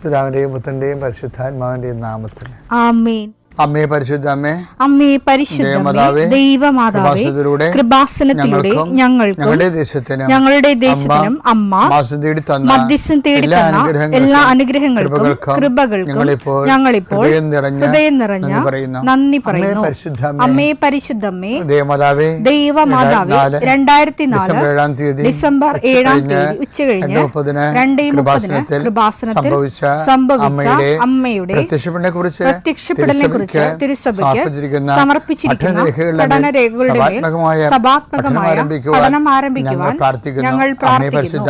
പിതാവിന്റെയും പുത്രന്റെയും പരിശുദ്ധാത്മാവിന്റെയും നാമത്തിൽ ആമേൻ. അമ്മേ പരിശുദ്ധ അമ്മേ, അമ്മേ പരിശുദ്ധമേ, ദൈവമാതാവേ, കൃപാസനത്തിലൂടെ ഞങ്ങൾക്കും ഞങ്ങളുടെ ദേശത്തിനും അമ്മ മധ്യസ്ഥം തേടി തന്ന എല്ലാ അനുഗ്രഹങ്ങൾക്കും കൃപകൾക്കും ഞങ്ങളിപ്പോൾ ഹൃദയം നിറഞ്ഞ നന്ദി പറയുന്നു. അമ്മേ പരിശുദ്ധമ്മേ, ദൈവമാതാവേ, 2004 ഡിസംബർ 7 ഉച്ചകഴിഞ്ഞ് 2:30 കൃപാസനത്തിൽ സംഭവിച്ച അമ്മയുടെ പ്രത്യക്ഷപ്പെടലിനെ കുറിച്ച് തിരുസഭയ്ക്ക് സമർപ്പിച്ചിരിക്കുന്ന പഠനരേഖകളുടെ മേൽ സഭാത്മകമായ പഠനം ആരംഭിക്കുവാൻ ഞങ്ങൾ പ്രാർത്ഥിക്കുന്നു.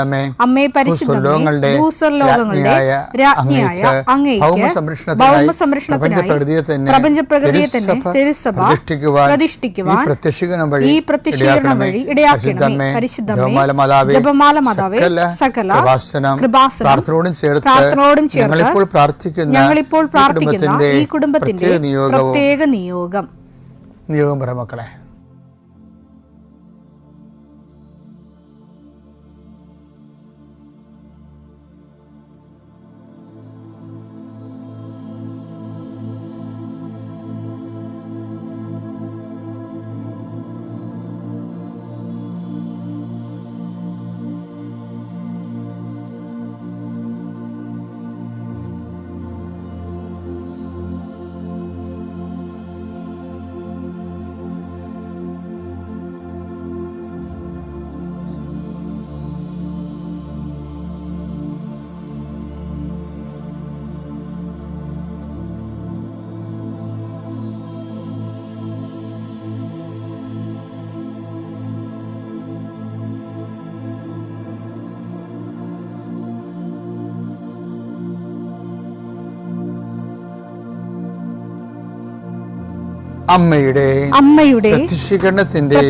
അമ്മേ പരിശുദ്ധമേ, ഭൂസ്വർലോകങ്ങളുടെ രാജ്ഞിയായ അങ്ങേയ്ക്ക് ഭൗമസംരക്ഷണത്തിനായി പ്രപഞ്ചപ്രകൃതിയെ തന്നെ തിരുസഭ പ്രതിഷ്ഠിക്കുവാൻ ഈ പ്രത്യക്ഷീകരണം വഴി ഇടയാക്കണമേ. പരിശുദ്ധമേ, ജപമാല മാതാവേ, സകല കൃപാസനം പ്രാർത്ഥനയോടും ചേർത്ത് ഞങ്ങളിപ്പോൾ പ്രാർത്ഥിക്കുന്ന ഈ കുടുംബത്തിന്റെ പ്രത്യേക നിയോഗം പറ മക്കളെ. അമ്മയുടെ പ്രത്യക്ഷീകരണത്തിന്റെ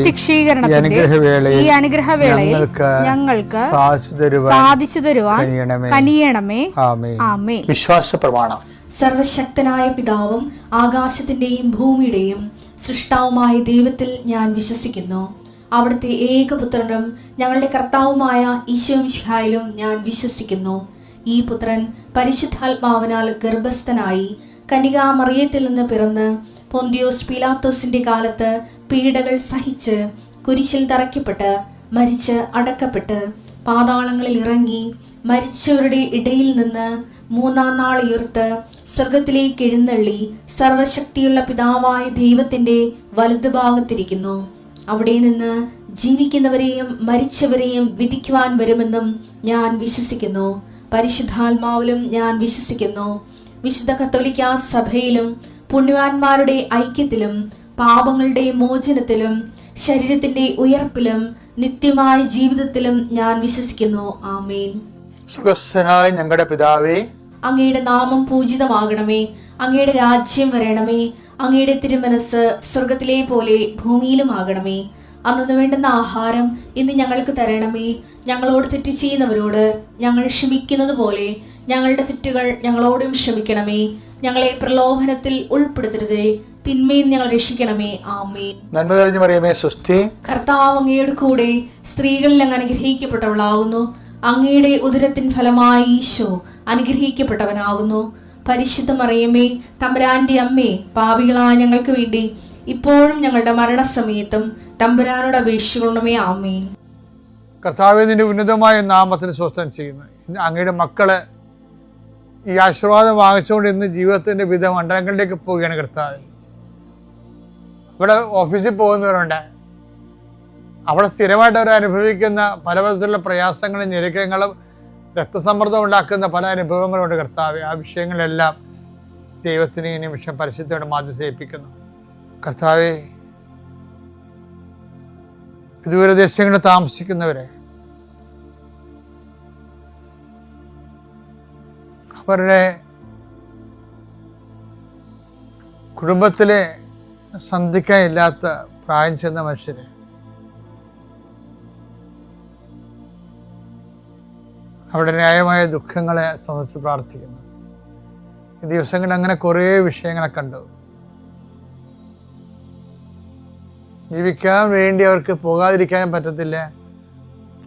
ഈ അനുഗ്രഹവേളയിൽ ഞങ്ങൾക്ക് സാധിച്ചു തരുവാൻ കനിയണമേ. ആമേൻ. വിശ്വാസ പ്രമാണം. സർവശക്തനായ പിതാവും ആകാശത്തിന്റെയും ഭൂമിയുടെയും സൃഷ്ടാവുമായ ദൈവത്തിൽ ഞാൻ വിശ്വസിക്കുന്നു. അവിടുത്തെ ഏകപുത്രനും ഞങ്ങളുടെ കർത്താവുമായ ഈശോമിശിഹായിലും ഞാൻ വിശ്വസിക്കുന്നു. ഈ പുത്രൻ പരിശുദ്ധാത്മാവിനാൽ ഗർഭസ്ഥനായി കന്യകാമറിയത്തിൽ നിന്ന് പിറന്ന് പൊന്തിയോസ് പീലാത്തോസിന്റെ കാലത്ത് പീഡകൾ സഹിച്ച് കുരിശിൽ തറയ്ക്കപ്പെട്ട് മരിച്ച് അടക്കപ്പെട്ട് പാതാളങ്ങളിൽ ഇറങ്ങി മരിച്ചവരുടെ ഇടയിൽ നിന്ന് 3-ാം നാൾ ഉയർത്ത് സ്വർഗത്തിലേക്ക് എഴുന്നള്ളി സർവശക്തിയുള്ള പിതാവായ ദൈവത്തിന്റെ വലതുഭാഗത്തിരിക്കുന്നു. അവിടെ നിന്ന് ജീവിക്കുന്നവരെയും മരിച്ചവരെയും വിധിക്കുവാൻ വരുമെന്നും ഞാൻ വിശ്വസിക്കുന്നു. പരിശുദ്ധാത്മാവിലും ഞാൻ വിശ്വസിക്കുന്നു. വിശുദ്ധ കത്തോലിക്കാ സഭയിലും പുണ്യവാന്മാരുടെ ഐക്യത്തിലും പാപങ്ങളുടെ മോചനത്തിലും ശരീരത്തിന്റെ ഉയർപ്പിലും നിത്യമായ ജീവിതത്തിലും ഞാൻ വിശ്വസിക്കുന്നു. ആമേൻ. സ്വർഗ്ഗസ്ഥനായ ഞങ്ങളുടെ പിതാവേ, അങ്ങയുടെ നാമം പൂജിതമാകണമേ. അങ്ങയുടെ രാജ്യം വരണമേ. അങ്ങയുടെ തിരുമനസ് സ്വർഗത്തിലെ പോലെ ഭൂമിയിലും ആകണമേ. അന്നു വേണ്ടുന്ന ആഹാരം ഇന്ന് ഞങ്ങൾക്ക് തരണമേ. ഞങ്ങളോട് തെറ്റ് ചെയ്യുന്നവരോട് ഞങ്ങൾ ക്ഷമിക്കുന്നത് പോലെ ഞങ്ങളുടെ തെറ്റുകൾ ഞങ്ങളോടും ക്ഷമിക്കണമേ. ഞങ്ങളെ പ്രലോഭനത്തിൽ ഉൾപ്പെടുത്തരുതേ, തിന്മയിൽ ഞങ്ങൾ രക്ഷിക്കണമേ. ആമേൻ. നന്മ നിറഞ്ഞ മറിയമേ, സ്വസ്തി. കർത്താവ് അങ്ങയുടെ കൂടെ സ്ത്രീകളിൽ അങ്ങ് അനുഗ്രഹിക്കപ്പെട്ടവളാകുന്നു. അങ്ങയുടെ ഉദരത്തിൻ ഫലമായി ഈശോ അനുഗ്രഹിക്കപ്പെട്ടവനാകുന്നു. പരിശുദ്ധ മറിയമേ, തമ്പുരാന്റെ അമ്മേ, പാപികളായ ഞങ്ങൾക്ക് വേണ്ടി ഇപ്പോഴും ഞങ്ങളുടെ മരണസമയത്തും തമ്പുരാനോട് അപേക്ഷിക്കണമേ. ആമേൻ. കർത്താവേ, നിന്റെ ഉന്നതമായ നാമത്തിന് സ്വസ്ഥം ചെയ്യുന്നു. ഇന്ന് അങ്ങയുടെ മക്കള് ഈ ആശീർവാദം വാങ്ങിച്ചുകൊണ്ട് ഇന്ന് ജീവിതത്തിന്റെ വിവിധ മണ്ഡലങ്ങളിലേക്ക് പോവുകയാണ്. കർത്താവേ, ഇവിടെ ഓഫീസിൽ പോകുന്നവരുണ്ട്, അവിടെ സ്ഥിരമായിട്ട് അവർ അനുഭവിക്കുന്ന പല വിധത്തിലുള്ള പ്രയാസങ്ങളും ഞെരുക്കങ്ങളും രക്തസമ്മർദ്ദം ഉണ്ടാക്കുന്ന പല അനുഭവങ്ങളുണ്ട്. കർത്താവേ, ആ വിഷയങ്ങളെല്ലാം ദൈവത്തിന് ഈ നിമിഷം പരിശുദ്ധയുടെ മാധ്യസേൽപ്പിക്കുന്നു. കർത്താവേ, ദൂരദേശങ്ങളിൽ താമസിക്കുന്നവരെ, അവരുടെ കുടുംബത്തിലെ സന്ധിക്കാനില്ലാത്ത പ്രായം ചെന്ന മനുഷ്യരെ, അവരുടെ ന്യായമായ ദുഃഖങ്ങളെ സംബന്ധിച്ച് പ്രാർത്ഥിക്കുന്നു. ഈ ദിവസങ്ങളിൽ അങ്ങനെ കുറേ വിഷയങ്ങളെ കണ്ടു. ജീവിക്കാൻ വേണ്ടി അവർക്ക് പോകാതിരിക്കാനും പറ്റത്തില്ല.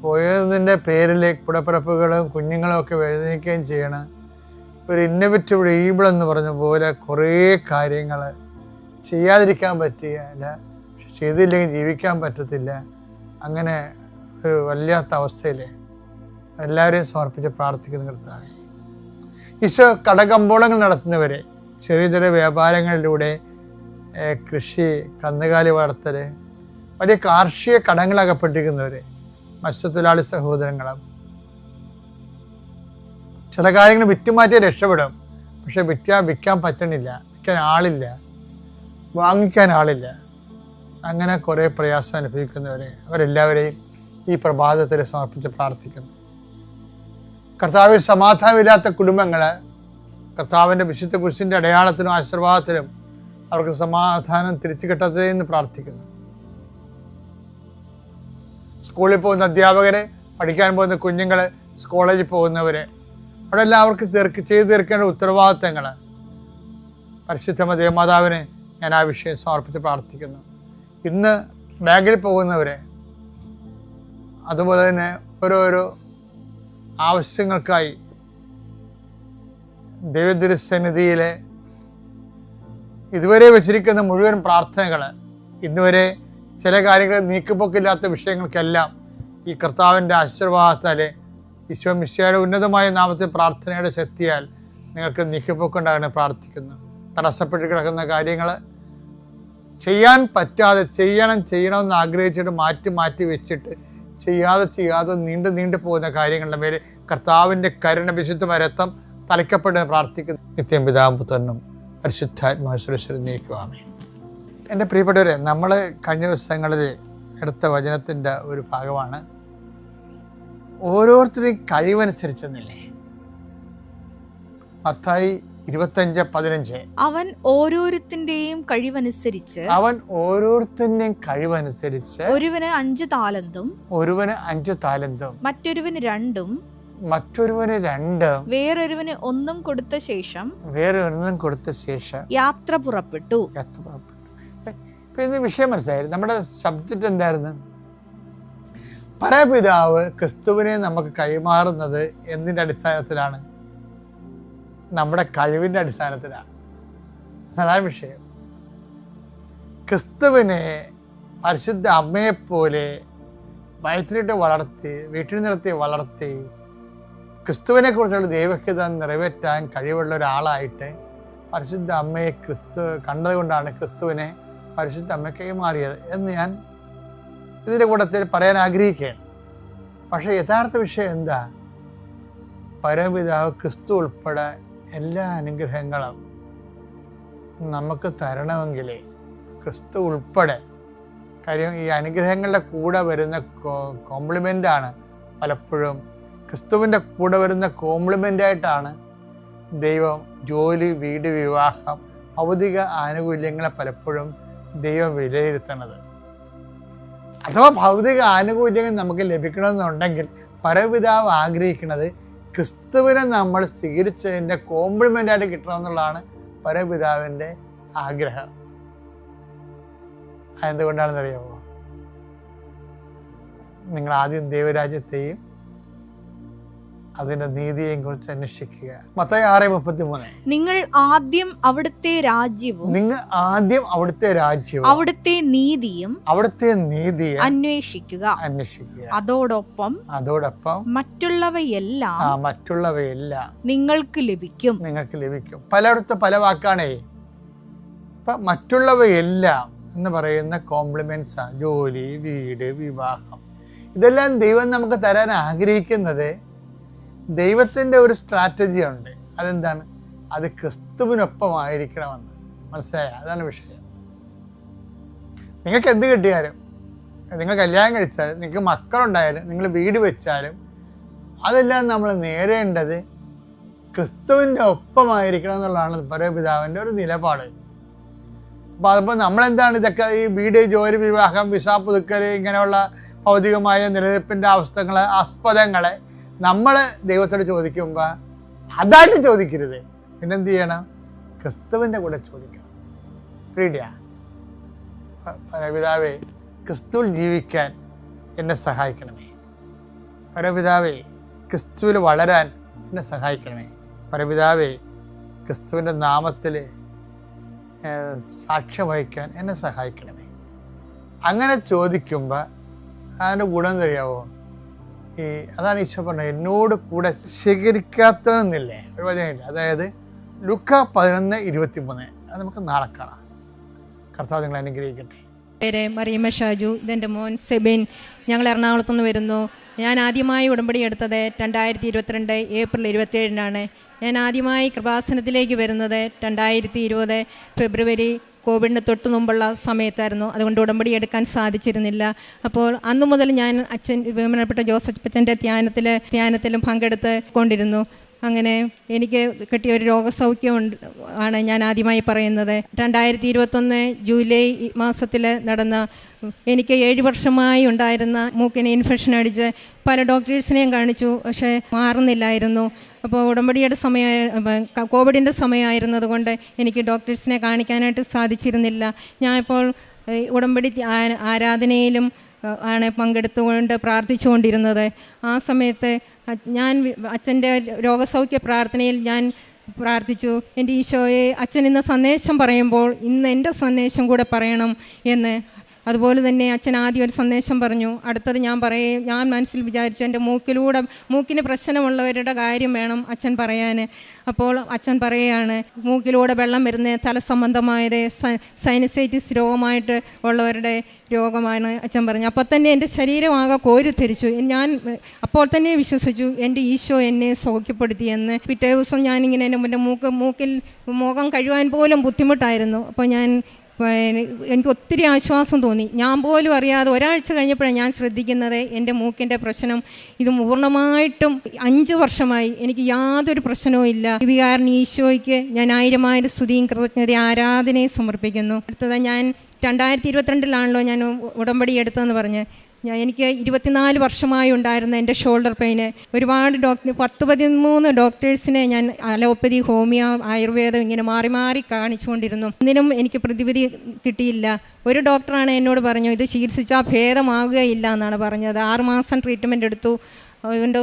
പോയതിൻ്റെ പേരിൽ കൂടപ്പിറപ്പുകളും കുഞ്ഞുങ്ങളും ഒക്കെ വേദനിക്കുകയും ചെയ്യണം. ഒരു ഇന്നോവേറ്റീവ് ഈബിൾ എന്ന് പറഞ്ഞ പോലെ കുറേ കാര്യങ്ങൾ ചെയ്യാതിരിക്കാൻ പറ്റുകയില്ല, ചെയ്തില്ലെങ്കിൽ ജീവിക്കാൻ പറ്റത്തില്ല. അങ്ങനെ ഒരു വല്ലാത്ത അവസ്ഥയിൽ എല്ലാവരെയും സമർപ്പിച്ച് പ്രാർത്ഥിക്കുന്ന കർത്താവേ, ഈശോ കടകമ്പോളങ്ങൾ നടത്തുന്നവരെ, ചെറിയ ചെറിയ വ്യാപാരങ്ങളിലൂടെ കൃഷി, കന്നുകാലി വളർത്തൽ, വലിയ കാർഷിക കടങ്ങളകപ്പെട്ടിരിക്കുന്നവരെ, മത്സ്യത്തൊഴിലാളി സഹോദരങ്ങളും, ചില കാര്യങ്ങൾ വിറ്റുമാറ്റി രക്ഷപ്പെടും, പക്ഷെ വിൽക്കാൻ പറ്റണില്ല, വിൽക്കാൻ ആളില്ല, വാങ്ങിക്കാൻ ആളില്ല, അങ്ങനെ കുറേ പ്രയാസം അനുഭവിക്കുന്നവരെ, അവരെല്ലാവരെയും ഈ പ്രഭാതത്തിൽ സമർപ്പിച്ച് പ്രാർത്ഥിക്കുന്നു. കർത്താവിൽ സമാധാനമില്ലാത്ത കുടുംബങ്ങൾ കർത്താവിൻ്റെ വിശുദ്ധ കുരിശിൻ്റെ അടയാളത്തിനും ആശീർവാദത്തിനും അവർക്ക് സമാധാനം തിരിച്ചു കിട്ടട്ടെ എന്ന് പ്രാർത്ഥിക്കുന്നു. സ്കൂളിൽ പോകുന്ന അധ്യാപകരെ, പഠിക്കാൻ പോകുന്ന കുഞ്ഞുങ്ങൾ, കോളേജിൽ പോകുന്നവരെ, അവിടെ എല്ലാം അവർക്ക് ചെയ്തു തീർക്കേണ്ട ഉത്തരവാദിത്തങ്ങൾ പരിശുദ്ധ ദേവമാതാവിനെ ഞാൻ ആ വിഷയം സമർപ്പിച്ച് പ്രാർത്ഥിക്കുന്നു. ഇന്ന് ബാങ്കിൽ പോകുന്നവരെ, അതുപോലെ തന്നെ ഓരോരോ ആവശ്യങ്ങൾക്കായി ദൈവതിരുസന്നിധിയിലെ ഇതുവരെ വെച്ചിരിക്കുന്ന മുഴുവൻ പ്രാർത്ഥനകൾ, ഇന്നുവരെ ചില കാര്യങ്ങൾ നീക്കുപോക്കില്ലാത്ത വിഷയങ്ങൾക്കെല്ലാം ഈ കർത്താവിൻ്റെ ആശീർവാദത്താൽ, ഈശോ മിശിഹായുടെ ഉന്നതമായ നാമത്തിൽ പ്രാർത്ഥനയുടെ ശക്തിയാൽ നിങ്ങൾക്ക് നീക്കുപോക്കുണ്ടാകണം പ്രാർത്ഥിക്കുന്നു. തടസ്സപ്പെട്ട് കിടക്കുന്ന കാര്യങ്ങൾ ചെയ്യാൻ പറ്റാതെ ചെയ്യണമെന്ന് ആഗ്രഹിച്ചിട്ട് മാറ്റി വെച്ചിട്ട് ചെയ്യാതെ നീണ്ടു പോകുന്ന കാര്യങ്ങളുടെ മേൽ കർത്താവിൻ്റെ കരുണ, വിശുദ്ധമായ രക്തം തളിക്കപ്പെട്ട് പ്രാർത്ഥിക്കുന്നു. നിത്യം പിതാവും പുത്രനും പരിശുദ്ധാത്മാശ്വരശ്വരം നീക്കുവാമേ. എൻ്റെ പ്രിയപ്പെട്ടവരെ, നമ്മൾ കഴിഞ്ഞ ദിവസങ്ങളിൽ എടുത്ത വചനത്തിൻ്റെ ഒരു ഭാഗമാണ് ഓരോരുത്തരുടെയും കഴിവനുസരിച്ചെന്നില്ലേ. മത്തായി 25:15 അവൻ ഓരോരുത്തരുടെയും കഴിവനുസരിച്ച് ഒരുവന് 5 താലന്തും മറ്റൊരുവന് 2 വേറൊരുവന് 1 കൊടുത്ത ശേഷം യാത്ര പുറപ്പെട്ടു. വിഷയം മനസ്സിലായിരുന്നു. നമ്മുടെ സബ്ജക്റ്റ് എന്തായിരുന്നു? പരപിതാവ് ക്രിസ്തുവിനെ നമുക്ക് കൈമാറുന്നത് എന്തിൻ്റെ അടിസ്ഥാനത്തിലാണ്? നമ്മുടെ കഴിവിൻ്റെ അടിസ്ഥാനത്തിലാണ്. അതാണ് വിഷയം. ക്രിസ്തുവിനെ പരിശുദ്ധ അമ്മയെപ്പോലെ വയറ്റിലിട്ട് വളർത്തി, വീട്ടിൽ നിർത്തി വളർത്തി, ക്രിസ്തുവിനെ കുറിച്ചുള്ള ദൈവഹിതം നിറവേറ്റാൻ കഴിവുള്ള ഒരാളായിട്ട് പരിശുദ്ധ അമ്മയെ ക്രിസ്തു കണ്ടതുകൊണ്ടാണ് ക്രിസ്തുവിനെ പരിശുദ്ധ അമ്മ കൈമാറിയത് എന്ന് ഞാൻ ഇതിൻ്റെ കൂട്ടത്തിൽ പറയാൻ ആഗ്രഹിക്കുകയാണ്. പക്ഷേ യഥാർത്ഥ വിഷയം എന്താ? പരമപിതാവ് ക്രിസ്തു ഉൾപ്പെടെ എല്ലാ അനുഗ്രഹങ്ങളും നമുക്ക് തരണമെങ്കിൽ ക്രിസ്തു ഉൾപ്പെടെ, കാര്യം ഈ അനുഗ്രഹങ്ങളുടെ കൂടെ വരുന്ന കോംപ്ലിമെൻ്റാണ് പലപ്പോഴും, ക്രിസ്തുവിൻ്റെ കൂടെ വരുന്ന കോംപ്ലിമെൻ്റായിട്ടാണ് ദൈവം ജോലി, വീട്, വിവാഹം, ഭൗതിക ആനുകൂല്യങ്ങളെ പലപ്പോഴും ദൈവം വിലയിരുത്തുന്നത്. അഥവാ ഭൗതിക ആനുകൂല്യങ്ങൾ നമുക്ക് ലഭിക്കണമെന്നുണ്ടെങ്കിൽ പരമപിതാവ് ആഗ്രഹിക്കുന്നത് ക്രിസ്തുവിനെ നമ്മൾ സ്വീകരിച്ചതിൻ്റെ കോംപ്ലിമെൻ്റായിട്ട് കിട്ടണമെന്നുള്ളതാണ് പരമപിതാവിൻ്റെ ആഗ്രഹം. അതെന്തുകൊണ്ടാണെന്നറിയാമോ? നിങ്ങൾ ആദ്യം ദൈവരാജ്യത്തെയും അതിന്റെ നീതിയെയും കുറിച്ച് അന്വേഷിക്കുക. മത്തായി 6:33 നിങ്ങൾ ആദ്യം അവിടുത്തെ രാജ്യവും അവിടുത്തെ നീതിയും അന്വേഷിക്കുക. അതോടൊപ്പം മറ്റുള്ളവയെല്ലാം നിങ്ങൾക്ക് ലഭിക്കും. പലയിടത്ത് പല വാക്കാണേ. ഇപ്പൊ മറ്റുള്ളവയെല്ലാം എന്ന് പറയുന്ന കോംപ്ലിമെന്റ്സ് ആണ്. ജോലി, വീട്, വിവാഹം, ഇതെല്ലാം ദൈവം നമുക്ക് തരാൻ ആഗ്രഹിക്കുന്നത് ദൈവത്തിൻ്റെ ഒരു സ്ട്രാറ്റജി ഉണ്ട്. അതെന്താണ്? അത് ക്രിസ്തുവിനൊപ്പമായിരിക്കണമെന്ന്. മനസ്സിലായ? അതാണ് വിഷയം. നിങ്ങൾക്ക് എന്ത് കിട്ടിയാലും, നിങ്ങൾ കല്യാണം കഴിച്ചാലും, നിങ്ങൾക്ക് മക്കളുണ്ടായാലും, നിങ്ങൾ വീട് വെച്ചാലും, അതെല്ലാം നമ്മൾ നേടേണ്ടത് ക്രിസ്തുവിൻ്റെ ഒപ്പമായിരിക്കണം എന്നുള്ളതാണ് പരമപിതാവിൻ്റെ ഒരു നിലപാട്. അപ്പോൾ അതിപ്പോൾ നമ്മളെന്താണ് ഇതൊക്കെ ഈ വീട്, ജോലി, വിവാഹം, വിസ പുതുക്കൽ, ഇങ്ങനെയുള്ള ഭൗതികമായ നിലനിൽപ്പിൻ്റെ ആസ്പദങ്ങളെ നമ്മൾ ദൈവത്തോട് ചോദിക്കുമ്പോൾ അതായിട്ട് ചോദിക്കരുത്. പിന്നെന്ത് ചെയ്യണം? ക്രിസ്തുവിൻ്റെ കൂടെ ചോദിക്കണം. ഫ്രീഡിയ പരമപിതാവേ, ക്രിസ്തുവിൽ ജീവിക്കാൻ എന്നെ സഹായിക്കണമേ. പരമപിതാവേ, ക്രിസ്തുവിൽ വളരാൻ എന്നെ സഹായിക്കണമേ. പരപിതാവേ, ക്രിസ്തുവിൻ്റെ നാമത്തിൽ സാക്ഷ്യം വഹിക്കാൻ എന്നെ സഹായിക്കണമേ. അങ്ങനെ ചോദിക്കുമ്പോൾ അതിൻ്റെ ഗുണം തരികയാവോ? അതാണ് ഈശോ പറഞ്ഞത്, എന്നോട് കൂടെ സ്വീകരിക്കാത്തതെന്നില്ലേ ഒരു വചനമില്ല. അതായത് ലൂക്ക 11:23. അത് നമുക്ക് നാളെ കാണാം. കർത്താവ് നിങ്ങളെ അനുഗ്രഹിക്കട്ടെ. പേര് മറിയമ്മ ഷാജു, ഇതെൻ്റെ മോൻ സെബിൻ. ഞങ്ങൾ എറണാകുളത്തു നിന്ന് വരുന്നു. ഞാൻ ആദ്യമായി ഉടമ്പടി എടുത്തത് 2022 ഏപ്രിൽ 27-നാണ്. ഞാൻ ആദ്യമായി കൃപാസനത്തിലേക്ക് വരുന്നത് 2020 ഫെബ്രുവരി കോവിഡിന് തൊട്ട് മുമ്പുള്ള സമയത്തായിരുന്നു. അതുകൊണ്ട് ഉടമ്പടി എടുക്കാൻ സാധിച്ചിരുന്നില്ല. അപ്പോൾ അന്നു മുതൽ ഞാൻ ബഹുമാനപ്പെട്ട ജോസഫ് അച്ഛൻ്റെ ധ്യാനത്തിലും പങ്കെടുത്ത് കൊണ്ടിരുന്നു. അങ്ങനെ എനിക്ക് കിട്ടിയ ഒരു രോഗസൗഖ്യം ആണ് ഞാൻ ആദ്യമായി പറയുന്നത്. 2021 ജൂലൈ മാസത്തിൽ നടന്ന എനിക്ക് 7 വർഷമായി ഉണ്ടായിരുന്ന മൂക്കിന് ഇൻഫെക്ഷൻ അടിച്ച് പല ഡോക്ടേഴ്സിനെയും കാണിച്ചു, പക്ഷേ മാറുന്നില്ലായിരുന്നു. അപ്പോൾ ഉടമ്പടിയുടെ കോവിഡിൻ്റെ സമയമായിരുന്നത് കൊണ്ട് എനിക്ക് ഡോക്ടേഴ്സിനെ കാണിക്കാനായിട്ട് സാധിച്ചിരുന്നില്ല. ഞാൻ ഇപ്പോൾ ഉടമ്പടി ആരാധനയിലും ആണ് പങ്കെടുത്തുകൊണ്ട് പ്രാർത്ഥിച്ചുകൊണ്ടിരുന്നത്. ആ സമയത്ത് ഞാൻ അച്ഛൻ്റെ രോഗസൗഖ്യ പ്രാർത്ഥനയിൽ ഞാൻ പ്രാർത്ഥിച്ചു, എൻ്റെ ഈശോയെ, അച്ഛൻ ഇന്ന് സന്ദേശം പറയുമ്പോൾ ഇന്ന് എൻ്റെ സന്ദേശം കൂടെ പറയണം എന്ന്. അതുപോലെ തന്നെ അച്ഛൻ ആദ്യം ഒരു സന്ദേശം പറഞ്ഞു. അടുത്തത് ഞാൻ മനസ്സിൽ വിചാരിച്ചു, എൻ്റെ മൂക്കിന് പ്രശ്നമുള്ളവരുടെ കാര്യം വേണം അച്ഛൻ പറയാൻ. അപ്പോൾ അച്ഛൻ പറയുകയാണ്, മൂക്കിലൂടെ വെള്ളം വരുന്ന തലസംബന്ധമായത് സൈനസൈറ്റിസ് രോഗമായിട്ട് ഉള്ളവരുടെ രോഗമാണ് അച്ഛൻ പറഞ്ഞു. അപ്പോൾ തന്നെ എൻ്റെ ശരീരമാകെ കോരിത്തിരിച്ചു. ഞാൻ അപ്പോൾ തന്നെ വിശ്വസിച്ചു എൻ്റെ ഈശോ എന്നെ സൗഖ്യപ്പെടുത്തിയെന്ന്. പിറ്റേ ദിവസം ഞാനിങ്ങനെ എൻ്റെ മൂക്കിൽ മുഖം കഴുകാൻ പോലും ബുദ്ധിമുട്ടായിരുന്നു. അപ്പോൾ എനിക്ക് ഒത്തിരി ആശ്വാസം തോന്നി. ഞാൻ പോലും അറിയാതെ ഒരാഴ്ച കഴിഞ്ഞപ്പോഴാണ് ഞാൻ ശ്രദ്ധിക്കുന്നത് എൻ്റെ മൂക്കിൻ്റെ പ്രശ്നം ഇത് പൂർണ്ണമായിട്ടും 5 വർഷമായി എനിക്ക് യാതൊരു പ്രശ്നവും ഇല്ല. വികാരൻ ഈശോയ്ക്ക് ഞാൻ 1000 സ്തുതിയും കൃതജ്ഞതയും ആരാധനയും സമർപ്പിക്കുന്നു. അടുത്തത് ഞാൻ 2022 ഞാൻ ഉടമ്പടി എടുത്തതെന്ന് പറഞ്ഞ് എനിക്ക് 24 വർഷമായി ഉണ്ടായിരുന്ന എൻ്റെ ഷോൾഡർ പെയിന് ഒരുപാട് 10-13 ഡോക്ടേഴ്സിനെ ഞാൻ അലോപ്പതി, ഹോമിയോ, ആയുർവേദം ഇങ്ങനെ മാറി മാറി കാണിച്ചുകൊണ്ടിരുന്നു. ഒന്നിനും എനിക്ക് പ്രതിവിധി കിട്ടിയില്ല. ഒരു ഡോക്ടറാണ് എന്നോട് പറഞ്ഞു, ഇത് ചികിത്സിച്ചാൽ ഭേദമാകുകയില്ല എന്നാണ് പറഞ്ഞത്. 6 മാസം ട്രീറ്റ്മെൻറ്റ് എടുത്തു. അതുകൊണ്ട്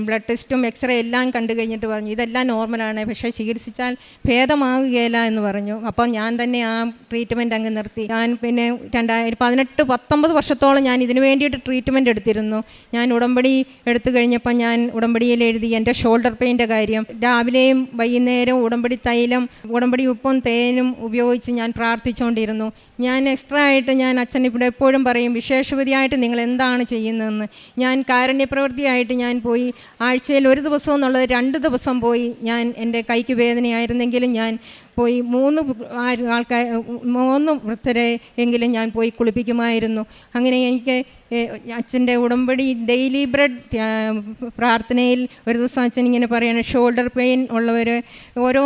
ബ്ലഡ് ടെസ്റ്റും എക്സ്റേ എല്ലാം കണ്ടു കഴിഞ്ഞിട്ട് പറഞ്ഞു ഇതെല്ലാം നോർമലാണ്, പക്ഷേ ചികിത്സിച്ചാൽ ഭേദമാകുകയില്ല എന്ന് പറഞ്ഞു. അപ്പം ഞാൻ തന്നെ ആ ട്രീറ്റ്മെൻറ്റ് അങ്ങ് നിർത്തി. ഞാൻ പിന്നെ 2018-19 വർഷത്തോളം ഞാൻ ഇതിനു വേണ്ടിയിട്ട് ട്രീറ്റ്മെൻറ്റ് എടുത്തിരുന്നു. ഞാൻ ഉടമ്പടി എടുത്തു കഴിഞ്ഞപ്പോൾ ഞാൻ ഉടമ്പടിയിൽ എഴുതി എൻ്റെ ഷോൾഡർ പെയിൻ്റെ കാര്യം. രാവിലെയും വൈകുന്നേരവും ഉടമ്പടി തൈലം, ഉടമ്പടി ഉപ്പും തേനും ഉപയോഗിച്ച് ഞാൻ പ്രാർത്ഥിച്ചുകൊണ്ടിരുന്നു. ഞാൻ എക്സ്ട്രാ ആയിട്ട് ഞാൻ അച്ഛൻ ഇവിടെ എപ്പോഴും പറയും, വിശേഷവതിയായിട്ട് നിങ്ങൾ എന്താണ് ചെയ്യുന്നതെന്ന്. ഞാൻ കാരുണ്യപ്രവൃത്തിയായിട്ട് ഞാൻ പോയി ആഴ്ചയിൽ 1 ദിവസം എന്നുള്ളത് 2 ദിവസം പോയി. ഞാൻ എൻ്റെ കൈക്ക് വേദനയായിരുന്നെങ്കിലും ഞാൻ പോയി 3 വൃദ്ധരെ എങ്കിലും ഞാൻ പോയി കുളിപ്പിക്കുമായിരുന്നു. അങ്ങനെ എനിക്ക് അച്ഛൻ്റെ ഉടമ്പടി ഡെയിലി ബ്രെഡ് പ്രാർത്ഥനയിൽ ഒരു ദിവസം അച്ഛൻ ഇങ്ങനെ പറയാണ്, ഷോൾഡർ പെയിൻ ഉള്ളവർ, ഓരോ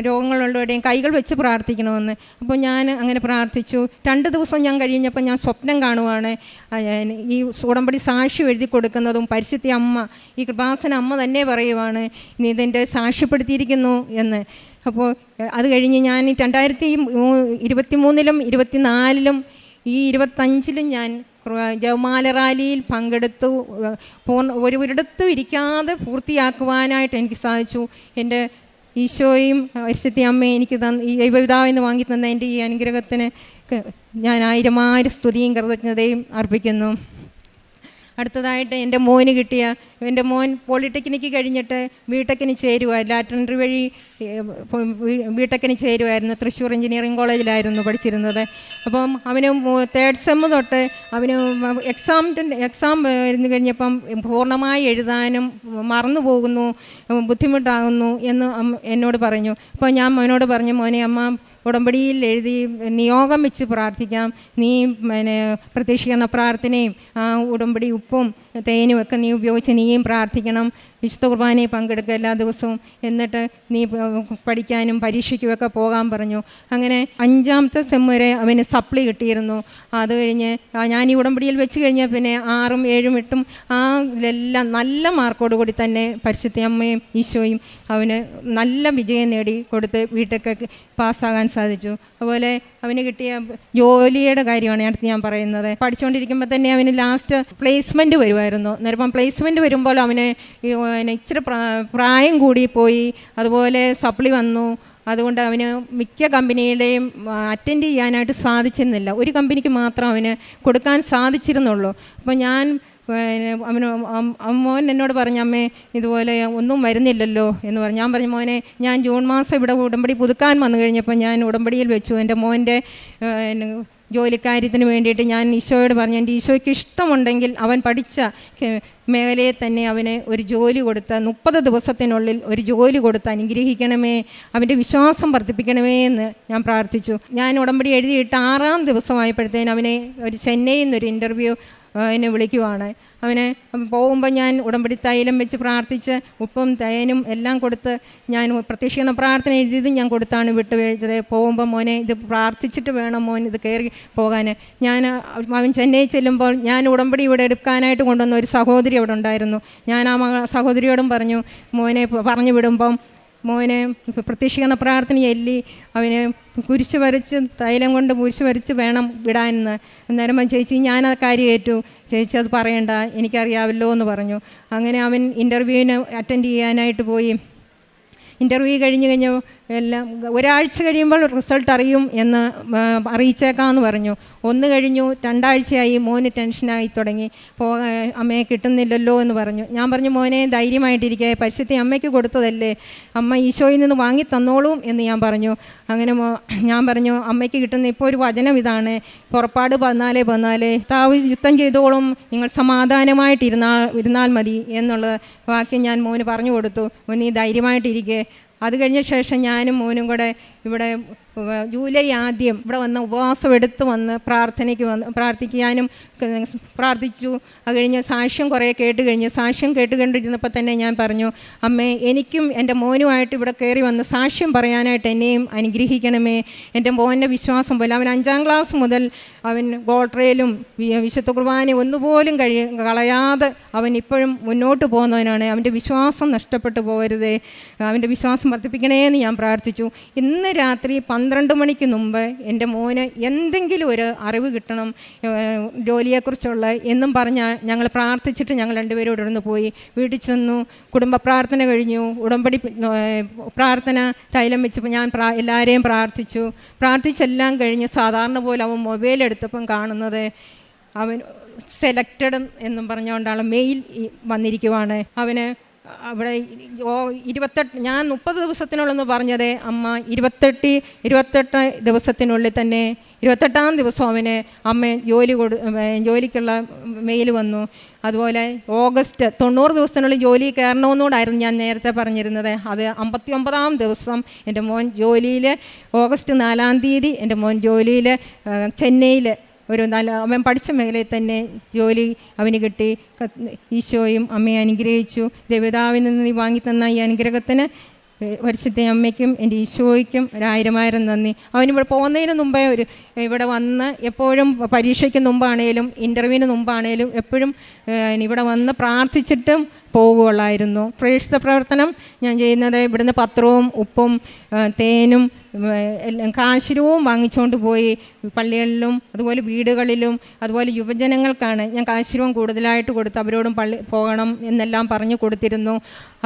രോഗങ്ങളുള്ളവരുടെയും കൈകൾ വെച്ച് പ്രാർത്ഥിക്കണമെന്ന്. അപ്പോൾ ഞാൻ അങ്ങനെ പ്രാർത്ഥിച്ചു. 2 ദിവസം ഞാൻ കഴിഞ്ഞപ്പോൾ ഞാൻ സ്വപ്നം കാണുവാണ്, ഈ ഉടമ്പടി സാക്ഷി എഴുതി കൊടുക്കുന്നതും പരിശുദ്ധ അമ്മ, ഈ കൃപാസന അമ്മ തന്നെ പറയുവാണ്, നീ ഇതിൻ്റെ സാക്ഷ്യപ്പെടുത്തിയിരിക്കുന്നു എന്ന്. അപ്പോൾ അത് കഴിഞ്ഞ് ഞാൻ 2023-ലും 2024-ലും ഈ 2025-ലും ഞാൻ ജപമാല റാലിയിൽ പങ്കെടുത്തു. ഒരിടത്തും ഇരിക്കാതെ പൂർത്തിയാക്കുവാനായിട്ട് എനിക്ക് സാധിച്ചു. എൻ്റെ ഈശോയും പരിശുദ്ധ അമ്മയും എനിക്ക് ഈ ദൈവപിതാവിന്ന് വാങ്ങി തന്ന എൻ്റെ ഈ അനുഗ്രഹത്തിന് ഞാൻ 1000 സ്തുതിയും കൃതജ്ഞതയും അർപ്പിക്കുന്നു. അടുത്തതായിട്ട് എൻ്റെ മോന് കിട്ടിയ, എൻ്റെ മോൻ പോളിടെക്നിക്ക് കഴിഞ്ഞിട്ട് ബിടെക്കിന് ചേരുമായിരുന്നു, ലാറ്റൻട്രി വഴി ബിടെക്കിന് ചേരുമായിരുന്നു. തൃശ്ശൂർ എഞ്ചിനീയറിംഗ് കോളേജിലായിരുന്നു പഠിച്ചിരുന്നത്. അപ്പം അവന് 3rd സെം തൊട്ട് അവന് എക്സാം വരുന്നു കഴിഞ്ഞപ്പം പൂർണ്ണമായി എഴുതാനും മറന്നു പോകുന്നു, ബുദ്ധിമുട്ടാകുന്നു എന്ന് എന്നോട് പറഞ്ഞു. അപ്പോൾ ഞാൻ മോനോട് പറഞ്ഞു, മോനെ, അമ്മ ഉടമ്പടിയിൽ എഴുതി നിയോഗം വെച്ച് പ്രാർത്ഥിക്കാം, നീ പ്രതീക്ഷിക്കുന്ന പ്രാർത്ഥനയും ആ ഉടമ്പടി ഉപ്പും തേനും ഒക്കെ നീ ഉപയോഗിച്ച് നീയും പ്രാർത്ഥിക്കണം, വിശുദ്ധ കുർബാനയിൽ പങ്കെടുക്കുക എല്ലാ ദിവസവും, എന്നിട്ട് നീ പഠിക്കാനും പരീക്ഷയ്ക്കുമൊക്കെ പോകാൻ പറഞ്ഞു. അങ്ങനെ 5ാമത്തെ സെം വരെ അവന് സപ്ലി കിട്ടിയിരുന്നു. അത് കഴിഞ്ഞ് ഞാൻ ഈ ഉടമ്പടിയിൽ വെച്ച് കഴിഞ്ഞാൽ പിന്നെ 6ഉം 7ഉം 8ഉം ഇതിലെല്ലാം നല്ല മാർക്കോടുകൂടി തന്നെ പരിശുദ്ധ അമ്മയും ഈശോയും അവന് നല്ല വിജയം നേടി കൊടുത്ത് വീട്ടിലേക്ക് പാസ്സാകാൻ സാധിച്ചു. അതുപോലെ അവന് കിട്ടിയ ജോലിയുടെ കാര്യമാണ് അടുത്ത് ഞാൻ പറയുന്നത്. പഠിച്ചുകൊണ്ടിരിക്കുമ്പോൾ തന്നെ അവന് ലാസ്റ്റ് പ്ലേസ്മെൻറ്റ് വരുമായിരുന്നു. അന്നേരം പ്ലേസ്മെൻറ്റ് വരുമ്പോൾ അവന് പിന്നെ ഇച്ചിരി പ്രായം കൂടി പോയി, അതുപോലെ സപ്ലി വന്നു. അതുകൊണ്ട് അവന് മിക്ക കമ്പനിയിലെയും അറ്റൻഡ് ചെയ്യാനായിട്ട് സാധിച്ചിരുന്നില്ല. ഒരു കമ്പനിക്ക് മാത്രം അവന് കൊടുക്കാൻ സാധിച്ചിരുന്നുള്ളൂ. അപ്പോൾ ഞാൻ മോൻ എന്നോട് പറഞ്ഞു, അമ്മേ ഇതുപോലെ ഒന്നും വരുന്നില്ലല്ലോ എന്ന് പറഞ്ഞു. ഞാൻ പറഞ്ഞു, മോനെ ഞാൻ ജൂൺ മാസം ഇവിടെ ഉടമ്പടി പുതുക്കാൻ വന്നു കഴിഞ്ഞപ്പോൾ ഞാൻ ഉടമ്പടിയിൽ വെച്ചു എൻ്റെ മോൻ്റെ ജോലിക്കാര്യത്തിന് വേണ്ടിയിട്ട് ഞാൻ ഈശോയോട് പറഞ്ഞു, എൻ്റെ ഈശോയ്ക്ക് ഇഷ്ടമുണ്ടെങ്കിൽ അവൻ പഠിച്ച മേഖലയെ തന്നെ അവന് ഒരു ജോലി കൊടുത്ത് 30 ദിവസത്തിനുള്ളിൽ ഒരു ജോലി കൊടുത്ത് അനുഗ്രഹിക്കണമേ, അവൻ്റെ വിശ്വാസം വർദ്ധിപ്പിക്കണമേ എന്ന് ഞാൻ പ്രാർത്ഥിച്ചു. ഞാൻ ഉടമ്പടി എഴുതിയിട്ട് 6-ാം ദിവസമായപ്പോഴത്തേന് അവനെ ഒരു ചെന്നൈയിൽ നിന്നൊരു ഇൻ്റർവ്യൂ എന്നെ വിളിക്കുവാണ്. അവനെ പോകുമ്പോൾ ഞാൻ ഉടമ്പടി തൈലം വെച്ച് പ്രാർത്ഥിച്ച് ഉപ്പും തേനും എല്ലാം കൊടുത്ത് ഞാൻ പ്രത്യക്ഷീകരണ പ്രാർത്ഥന എഴുതിയതും ഞാൻ കൊടുത്താണ് വിട്ടു വെച്ചത്. പോകുമ്പോൾ മോനെ ഇത് പ്രാർത്ഥിച്ചിട്ട് വേണം മോൻ ഇത് കയറി പോകാൻ. അവൻ ചെന്നൈ ചെല്ലുമ്പോൾ ഞാൻ ഉടമ്പടി ഇവിടെ എടുക്കാനായിട്ട് കൊണ്ടുവന്ന ഒരു സഹോദരി അവിടെ ഉണ്ടായിരുന്നു. ഞാൻ ആ സഹോദരിയോടും പറഞ്ഞു, മോനെ പറഞ്ഞു വിടുമ്പം മോനെ പ്രത്യക്ഷീകരണ പ്രാർത്ഥന ചൊല്ലി അവന് കുരിശ് വരച്ച് തൈലം കൊണ്ട് കുരിശ് വരച്ച് വേണം വിടാനെന്ന്. അന്നേരം ചേച്ചി ഞാൻ ആ കാര്യം ഏറ്റു, ചേച്ചി അത് പറയണ്ട, എനിക്കറിയാമല്ലോ എന്ന് പറഞ്ഞു. അങ്ങനെ അവൻ ഇൻ്റർവ്യൂവിന് അറ്റൻഡ് ചെയ്യാനായിട്ട് പോയി. ഇൻ്റർവ്യൂ കഴിഞ്ഞു എല്ലാം ഒരാഴ്ച കഴിയുമ്പോൾ റിസൾട്ട് അറിയും എന്ന് അറിയിച്ചേക്കാമെന്ന് പറഞ്ഞു. 1 കഴിഞ്ഞു, 2 ആഴ്ചയായി. മോന് ടെൻഷനായി തുടങ്ങി. അമ്മയെ കിട്ടുന്നില്ലല്ലോ എന്ന് പറഞ്ഞു. ഞാൻ പറഞ്ഞു, മോനെ ധൈര്യമായിട്ടിരിക്കുക, പരിശുദ്ധ അമ്മയ്ക്ക് കൊടുത്തതല്ലേ, അമ്മ ഈശോയിൽ നിന്ന് വാങ്ങി തന്നോളും എന്ന് ഞാൻ പറഞ്ഞു. അങ്ങനെ ഞാൻ പറഞ്ഞു, അമ്മയ്ക്ക് കിട്ടുന്ന ഇപ്പോൾ ഒരു വചനം ഇതാണ്, പുറപ്പാട് 14:14 താവ് യുദ്ധം ചെയ്തോളും, നിങ്ങൾ സമാധാനമായിട്ടിരുന്നാൽ മതി എന്നുള്ള വാക്യം ഞാൻ മോന് പറഞ്ഞു കൊടുത്തു. നീ ധൈര്യമായിട്ടിരിക്കുക. അത് കഴിഞ്ഞ ശേഷം ഞാനും മോനും കൂടെ ഇവിടെ ജൂലൈ 1 ഇവിടെ വന്ന് ഉപവാസം എടുത്ത് വന്ന് പ്രാർത്ഥിക്കാനും പ്രാർത്ഥിച്ചു. അത് കഴിഞ്ഞ് സാക്ഷ്യം കുറേ സാക്ഷ്യം കേട്ടുകൊണ്ടിരുന്നപ്പോൾ തന്നെ ഞാൻ പറഞ്ഞു, അമ്മേ എനിക്കും എൻ്റെ മോനുമായിട്ട് ഇവിടെ കയറി വന്ന് സാക്ഷ്യം പറയാനായിട്ട് എന്നെയും അനുഗ്രഹിക്കണമേ. എൻ്റെ മോൻ്റെ വിശ്വാസം പോലെ അവൻ 5-ാം ക്ലാസ് മുതൽ അവൻ ഗോൾട്രയിലും വിശുദ്ധ കുർബാന ഒന്നുപോലും കളയാതെ അവൻ ഇപ്പോഴും മുന്നോട്ട് പോകുന്നവനാണ്. അവൻ്റെ വിശ്വാസം നഷ്ടപ്പെട്ടു പോകരുതേ, അവൻ്റെ വിശ്വാസം വർദ്ധിപ്പിക്കണേ എന്ന് ഞാൻ പ്രാർത്ഥിച്ചു. ഇന്ന് രാത്രി 12 മണിക്ക് മുമ്പ് എൻ്റെ മോന് എന്തെങ്കിലും ഒരു അറിവ് കിട്ടണം ജോലിയെക്കുറിച്ചുള്ള എന്നും പറഞ്ഞാൽ ഞങ്ങൾ പ്രാർത്ഥിച്ചിട്ട് ഞങ്ങൾ 2 പേരും ഇടന്ന് പോയി. വീട്ടിൽ ചെന്നു, കുടുംബ പ്രാർത്ഥന കഴിഞ്ഞു, ഉടമ്പടി പ്രാർത്ഥന തൈലം വെച്ചപ്പോൾ ഞാൻ എല്ലാവരെയും പ്രാർത്ഥിച്ചെല്ലാം കഴിഞ്ഞ് സാധാരണ പോലെ അവൻ മൊബൈൽ എടുത്തപ്പം കാണുന്നത് അവൻ സെലക്റ്റഡ് എന്നും പറഞ്ഞുകൊണ്ടാണ് മെയിൽ വന്നിരിക്കുവാണ്. അവന് അവിടെ 28 ഞാൻ 30 ദിവസത്തിനുള്ളെന്ന് പറഞ്ഞത് അമ്മ 28 ദിവസത്തിനുള്ളിൽ തന്നെ 28-ാം ദിവസം അവന് അമ്മ ജോലിക്കുള്ള മെയിൽ വന്നു. അതുപോലെ ഓഗസ്റ്റ് 90 ദിവസത്തിനുള്ളിൽ ജോലി കയറണമെന്നോടായിരുന്നു ഞാൻ നേരത്തെ പറഞ്ഞിരുന്നത്. അത് 59-ാം ദിവസം എൻ്റെ മോൻ ജോലിയിൽ ഓഗസ്റ്റ് 4-ാം തീയതി എൻ്റെ മോൻ ജോലിയിൽ ചെന്നൈയിൽ അവൻ പഠിച്ച മേഖലയിൽ തന്നെ ജോലി അവന് കിട്ടി. ഈശോയും അമ്മയെ അനുഗ്രഹിച്ചു. ദേവതാവിൽ നിന്ന് വാങ്ങിത്തന്ന ഈ അനുഗ്രഹത്തിന് പരിശുദ്ധ അമ്മയ്ക്കും എൻ്റെ ഈശോയ്ക്കും 1000 നന്ദി. അവനിവിടെ പോകുന്നതിന് മുമ്പേ ഇവിടെ വന്ന് എപ്പോഴും പരീക്ഷയ്ക്ക് മുമ്പാണേലും ഇൻ്റർവ്യൂവിന് മുമ്പാണേലും എപ്പോഴും ഇവിടെ വന്ന് പ്രാർത്ഥിച്ചിട്ടും പോകുകയുള്ളായിരുന്നു. പ്രേക്ഷിത പ്രവർത്തനം ഞാൻ ചെയ്യുന്നത് ഇവിടുന്ന് പത്രവും ഉപ്പും തേനും എല്ലാം കാശിരവും വാങ്ങിച്ചുകൊണ്ട് പോയി പള്ളികളിലും അതുപോലെ വീടുകളിലും അതുപോലെ യുവജനങ്ങൾക്കാണ് ഞാൻ കാശിരവും കൂടുതലായിട്ട് കൊടുത്ത് അവരോടും പള്ളി പോകണം എന്നെല്ലാം പറഞ്ഞു കൊടുത്തിരുന്നു.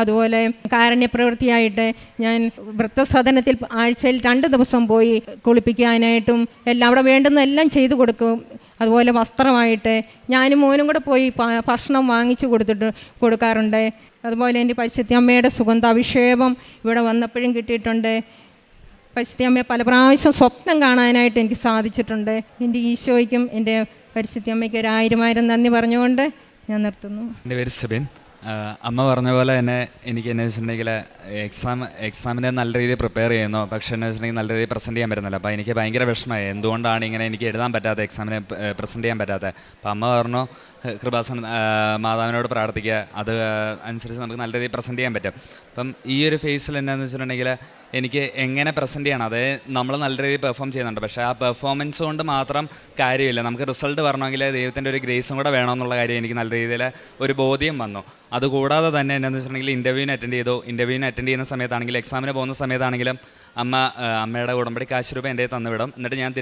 അതുപോലെ കാരുണ്യപ്രവൃത്തിയായിട്ട് ഞാൻ വൃദ്ധസദനത്തിൽ ആഴ്ചയിൽ 2 ദിവസം പോയി കുളിപ്പിക്കാനായിട്ടും എല്ലാം അവിടെ വേണ്ടുന്ന എല്ലാം ചെയ്തു കൊടുക്കും. അതുപോലെ വസ്ത്രമായിട്ട് ഞാനും മോനും കൂടെ പോയി ഭക്ഷണം വാങ്ങിച്ചു കൊടുക്കാറുണ്ട്. അതുപോലെ എൻ്റെ പരിശുദ്ധ അമ്മയുടെ സുഗന്ധാഭിഷേകം ഇവിടെ വന്നപ്പോഴും കിട്ടിയിട്ടുണ്ട്. പരിശുദ്ധ അമ്മയെ പല പ്രാവശ്യം സ്വപ്നം കാണാനായിട്ട് എനിക്ക് സാധിച്ചിട്ടുണ്ട്. എൻ്റെ ഈശോയ്ക്കും എൻ്റെ പരിശുദ്ധ അമ്മയ്ക്ക് 1000 നന്ദി പറഞ്ഞുകൊണ്ട് ഞാൻ നിർത്തുന്നു. എൻ്റെ പേര് സെബിൻ. അമ്മ പറഞ്ഞ പോലെ തന്നെ എനിക്ക് എന്നു വെച്ചിട്ടുണ്ടെങ്കിൽ എക്സാമിന് നല്ല രീതിയിൽ പ്രിപ്പയർ ചെയ്യുന്നു. പക്ഷേ എന്ന് വെച്ചിട്ടുണ്ടെങ്കിൽ നല്ല രീതിയിൽ പ്രസൻറ്റ് ചെയ്യാൻ പറ്റുന്നില്ല. അപ്പോൾ എനിക്ക് ഭയങ്കര വിഷമമായി, എന്തുകൊണ്ടാണ് ഇങ്ങനെ എനിക്ക് എഴുതാൻ പറ്റാത്ത, എക്സാമിന് പ്രസൻറ്റ് ചെയ്യാൻ പറ്റാത്ത. അപ്പോൾ അമ്മ പറഞ്ഞു, കൃപാസന മാതാവിനോട് പ്രാർത്ഥിക്കുക, അത് അനുസരിച്ച് നമുക്ക് നല്ല രീതിയിൽ പ്രസൻറ്റ് ചെയ്യാൻ പറ്റും. അപ്പം ഈ ഒരു ഫേസിൽ എന്നാന്ന് വെച്ചിട്ടുണ്ടെങ്കിൽ എനിക്ക് എങ്ങനെ പ്രസൻറ്റ് ചെയ്യണം, അതായത് നമ്മൾ നല്ല രീതിയിൽ പെർഫോം ചെയ്യുന്നുണ്ട്. പക്ഷേ ആ പെർഫോമൻസ് കൊണ്ട് മാത്രം കാര്യമില്ല, നമുക്ക് റിസൾട്ട് വരണമെങ്കിൽ ദൈവത്തിൻ്റെ ഒരു ഗ്രേസും കൂടെ വേണമെന്നുള്ള കാര്യം എനിക്ക് നല്ല രീതിയിൽ ഒരു ബോധ്യം വന്നു. അതുകൂടാതെ തന്നെ എന്നാന്ന് വെച്ചിട്ടുണ്ടെങ്കിൽ ഇൻ്റർവ്യൂവിന് അറ്റൻഡ് ചെയ്തു. ഇൻ്റർവ്യൂവിന് അറ്റൻഡ് ചെയ്യുന്ന സമയത്താണെങ്കിലും എക്സാമിന് പോകുന്ന സമയത്താണെങ്കിലും അമ്മയുടെ ഉടമ്പടി കാശ് രൂപ എൻ്റെ തന്നുവിടും. എന്നിട്ട് ഞാൻ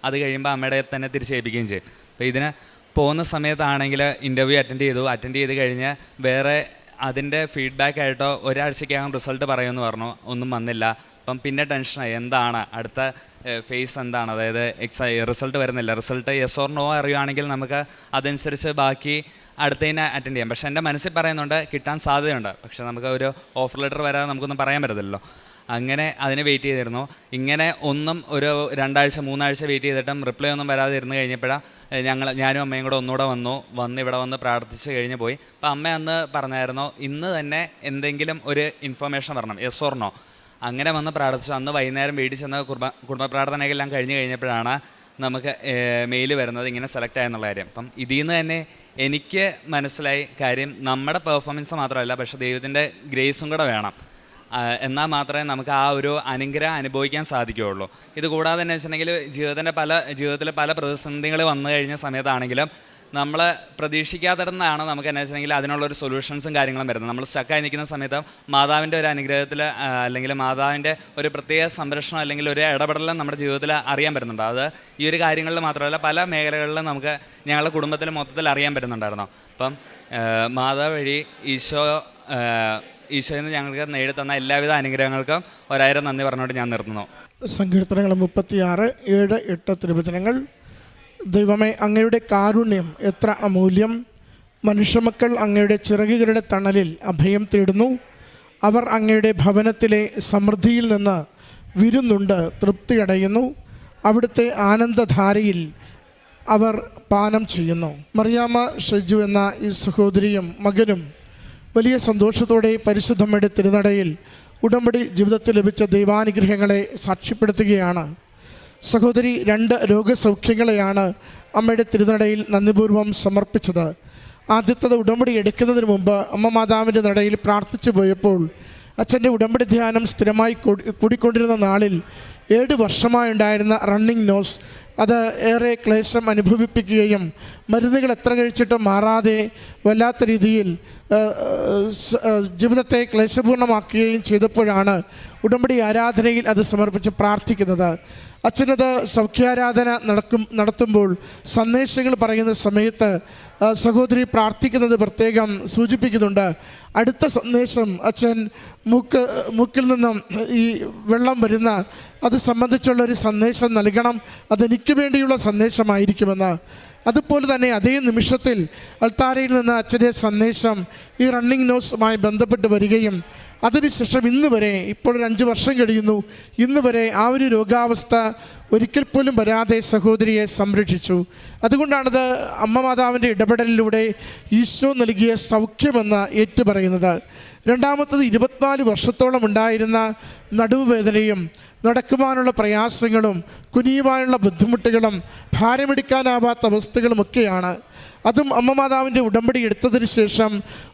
അത് കഴിയുമ്പോൾ അമ്മയുടെ തന്നെ തിരിച്ചേൽപ്പിക്കുകയും ചെയ്യും. അപ്പോൾ ഇതിന് പോകുന്ന സമയത്താണെങ്കിൽ ഇൻ്റർവ്യൂ അറ്റൻഡ് ചെയ്ത് കഴിഞ്ഞ് വേറെ അതിൻ്റെ ഫീഡ്ബാക്ക് ആയിട്ടോ ഒരാഴ്ചക്കകം റിസൾട്ട് പറയുമെന്ന് പറഞ്ഞു, ഒന്നും വന്നില്ല. അപ്പം പിന്നെ ടെൻഷനായി, എന്താണ് അടുത്ത ഫേസ് എന്താണ്, അതായത് റിസൾട്ട് വരുന്നില്ല. റിസൾട്ട് യെസ് ഓർ നോ അറിയുകയാണെങ്കിൽ നമുക്ക് അതനുസരിച്ച് ബാക്കി അടുത്തതിനെ അറ്റൻഡ് ചെയ്യാം. പക്ഷേ എൻ്റെ മനസ്സിൽ പറയുന്നുണ്ട് കിട്ടാൻ സാധ്യതയുണ്ട്, പക്ഷേ നമുക്ക് ഒരു ഓഫർ ലെറ്റർ വരാതെ നമുക്കൊന്നും പറയാൻ പറ്റത്തില്ലല്ലോ. അങ്ങനെ അതിന് വെയിറ്റ് ചെയ്തിരുന്നു. ഇങ്ങനെ ഒരു 2 ആഴ്ച 3 ആഴ്ച വെയിറ്റ് ചെയ്തിട്ടും റിപ്ലൈ ഒന്നും വരാതെ ഇരുന്ന് കഴിഞ്ഞപ്പോഴാണ് ഞാനും അമ്മയും കൂടെ ഒന്നുകൂടെ വന്ന് ഇവിടെ വന്ന് പ്രാർത്ഥിച്ച് കഴിഞ്ഞ് പോയി. അപ്പോൾ അമ്മ അന്ന് പറഞ്ഞായിരുന്നു ഇന്ന് തന്നെ എന്തെങ്കിലും ഒരു ഇൻഫർമേഷൻ പറയണം, യെസ് ഓർ നോ. അങ്ങനെ വന്ന് പ്രാർത്ഥിച്ചു. അന്ന് വൈകുന്നേരം വീട്ടിൽ ചെന്ന് കുടുംബ പ്രാർത്ഥനയെല്ലാം കഴിഞ്ഞ് കഴിഞ്ഞപ്പോഴാണ് നമുക്ക് മെയിൽ വരുന്നത് ഇങ്ങനെ സെലക്ട് ആയെന്നുള്ള കാര്യം. അപ്പം ഇതിൽ നിന്ന് തന്നെ എനിക്ക് മനസ്സിലായി കാര്യം നമ്മുടെ പെർഫോമൻസ് മാത്രമല്ല, പക്ഷേ ദൈവത്തിൻ്റെ ഗ്രേസും കൂടെ വേണം. എന്നാൽ മാത്രമേ നമുക്ക് ആ ഒരു അനുഗ്രഹം അനുഭവിക്കാൻ സാധിക്കുകയുള്ളൂ. ഇത് കൂടാതെ തന്നെ വെച്ചിട്ടുണ്ടെങ്കിൽ ജീവിതത്തിലെ പല പ്രതിസന്ധികൾ വന്നു കഴിഞ്ഞ സമയത്താണെങ്കിലും നമ്മൾ പ്രതീക്ഷിക്കാത്തിടന്നാണ് നമുക്ക് എന്നാ വെച്ചിട്ടുണ്ടെങ്കിൽ അതിനുള്ളൊരു സൊല്യൂഷൻസും കാര്യങ്ങളും വരുന്നത്. നമ്മൾ സ്റ്റക്കായി നിൽക്കുന്ന സമയത്ത് മാതാവിൻ്റെ ഒരു അനുഗ്രഹത്തിൽ അല്ലെങ്കിൽ മാതാവിൻ്റെ ഒരു പ്രത്യേക സംരക്ഷണം അല്ലെങ്കിൽ ഒരു ഇടപെടലും നമ്മുടെ ജീവിതത്തിൽ അറിയാൻ പറ്റുന്നുണ്ട്. അത് ഈ ഒരു കാര്യങ്ങളിൽ മാത്രമല്ല പല മേഖലകളിലും നമുക്ക് ഞങ്ങളുടെ കുടുംബത്തിൽ മൊത്തത്തിൽ അറിയാൻ പറ്റുന്നുണ്ടായിരുന്നു. അപ്പം മാതാവ് വഴി ഈശോയിൽ നിന്ന് ഞങ്ങൾക്ക് നേടിത്തന്ന എല്ലാവിധ അനുഗ്രഹങ്ങൾക്കും 1000 നന്ദി പറഞ്ഞുകൊണ്ട് ഞാൻ നിർത്തുന്നു. സങ്കീർത്തനങ്ങൾ 36, 7, 8 തിരുവചനങ്ങൾ. ദൈവമേ, അങ്ങയുടെ കാരുണ്യം എത്ര അമൂല്യം! മനുഷ്യമക്കൾ അങ്ങയുടെ ചിറകുകളുടെ തണലിൽ അഭയം തേടുന്നു. അവർ അങ്ങയുടെ ഭവനത്തിലെ സമൃദ്ധിയിൽ നിന്ന് വിരുന്നുണ്ട് തൃപ്തിയടയുന്നു. അവിടുത്തെ ആനന്ദധാരയിൽ അവർ പാനം ചെയ്യുന്നു. മറിയാമ്മ ഷെജു എന്ന ഈ സഹോദരിയും മകനും വലിയ സന്തോഷത്തോടെ പരിശുദ്ധമ്മയുടെ തിരുനടയിൽ ഉടമ്പടി ജീവിതത്തിൽ ലഭിച്ച ദൈവാനുഗ്രഹങ്ങളെ സാക്ഷ്യപ്പെടുത്തുകയാണ്. സഹോദരി 2 രോഗസൗഖ്യങ്ങളെയാണ് അമ്മയുടെ തിരുനടയിൽ നന്ദിപൂർവ്വം സമർപ്പിച്ചത്. ആദ്യത്തത് ഉടമ്പടി എടുക്കുന്നതിന് മുമ്പ് അമ്മ മാതാവിൻ്റെ നടയിൽ പ്രാർത്ഥിച്ചു പോയപ്പോൾ അച്ഛൻ്റെ ഉടമ്പടി ധ്യാനം സ്ഥിരമായി കൂടിക്കൊണ്ടിരുന്ന നാളിൽ 7 വർഷമായുണ്ടായിരുന്ന റണ്ണിങ് നോസ് അത് ഏറെ ക്ലേശം അനുഭവിപ്പിക്കുകയും മരുന്നുകൾ എത്ര കഴിച്ചിട്ടും മാറാതെ വല്ലാത്ത രീതിയിൽ ജീവിതത്തെ ക്ലേശപൂർണ്ണമാക്കുകയും ചെയ്തപ്പോഴാണ് ഉടമ്പടി ആരാധനയിൽ അത് സമർപ്പിച്ച് പ്രാർത്ഥിക്കുന്നത്. അച്ഛനത് സൗഖ്യാരാധന നടത്തുമ്പോൾ സന്ദേശങ്ങൾ പറയുന്ന സമയത്ത് സഹോദരി പ്രാർത്ഥിക്കുന്നത് പ്രത്യേകം സൂചിപ്പിക്കുന്നുണ്ട്. അടുത്ത സന്ദേശം അച്ഛൻ മൂക്കിൽ നിന്നും ഈ വെള്ളം വരുന്ന അത് സംബന്ധിച്ചുള്ളൊരു സന്ദേശം നൽകണം, അതെനിക്ക് വേണ്ടിയുള്ള സന്ദേശമായിരിക്കുമെന്ന്. അതുപോലെ തന്നെ അതേ നിമിഷത്തിൽ അൾത്താരയിൽ നിന്ന് അച്ഛൻ്റെ സന്ദേശം ഈ റണ്ണിങ് നോസുമായി ബന്ധപ്പെട്ട് വരികയും അതിനുശേഷം ഇന്ന് വരെ, ഇപ്പോൾ ഒരു 5 വർഷം കഴിയുന്നു, ഇന്ന് വരെ ആ ഒരു രോഗാവസ്ഥ ഒരിക്കൽ പോലും വരാതെ സഹോദരിയെ സംരക്ഷിച്ചു. അതുകൊണ്ടാണത് അമ്മ മാതാവിൻ്റെ ഇടപെടലിലൂടെ ഈശോ നൽകിയ സൗഖ്യമെന്ന് ഏറ്റുപറയുന്നത്. രണ്ടാമത്തത് 24 വർഷത്തോളം ഉണ്ടായിരുന്ന നടുവുവേദനയും നടക്കുവാനുള്ള പ്രയാസങ്ങളും കുനിയുവാനുള്ള ബുദ്ധിമുട്ടുകളും ഭാരമെടുക്കാനാവാത്ത അവസ്ഥകളുമൊക്കെയാണ്. അതും അമ്മ മാതാവിൻ്റെ ഉടമ്പടി എടുത്തതിന് ശേഷം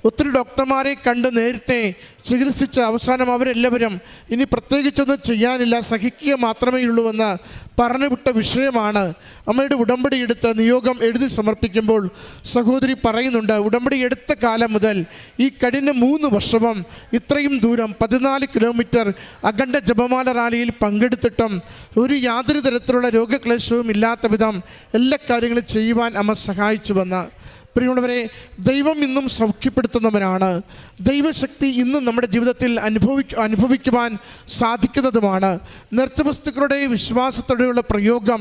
ഒത്തിരി ഡോക്ടർമാരെ കണ്ട് നേരത്തെ ചികിത്സിച്ച അവസാനം അവരെല്ലാവരും ഇനി പ്രത്യേകിച്ചൊന്നും ചെയ്യാനില്ല, സഹിക്കുക മാത്രമേ ഉള്ളൂവെന്ന് പറഞ്ഞുവിട്ട വിഷയമാണ്. അമ്മയുടെ ഉടമ്പടി എടുത്ത് നിയോഗം എഴുതി സമർപ്പിക്കുമ്പോൾ സഹോദരി പറയുന്നുണ്ട്, ഉടമ്പടി എടുത്ത കാലം മുതൽ ഈ കഴിഞ്ഞ 3 വർഷവും ഇത്രയും ദൂരം 14 കിലോമീറ്റർ അഖണ്ഡ ജപമാല റാലിയിൽ പങ്കെടുത്തിട്ടും യാതൊരു തരത്തിലുള്ള രോഗക്ലേശവും ഇല്ലാത്ത വിധം എല്ലാ കാര്യങ്ങളും ചെയ്യുവാൻ അമ്മ സഹായിച്ചുവെന്ന്. പ്രിയമുള്ളവരെ, ദൈവം ഇന്നും സൗഖ്യപ്പെടുത്തുന്നവനാണ്. ദൈവശക്തി ഇന്നും നമ്മുടെ ജീവിതത്തിൽ അനുഭവിക്കുവാൻ സാധിക്കുന്നതുമാണ്. നേർച്ചവസ്തുക്കളുടെ വിശ്വാസത്തോടെയുള്ള പ്രയോഗം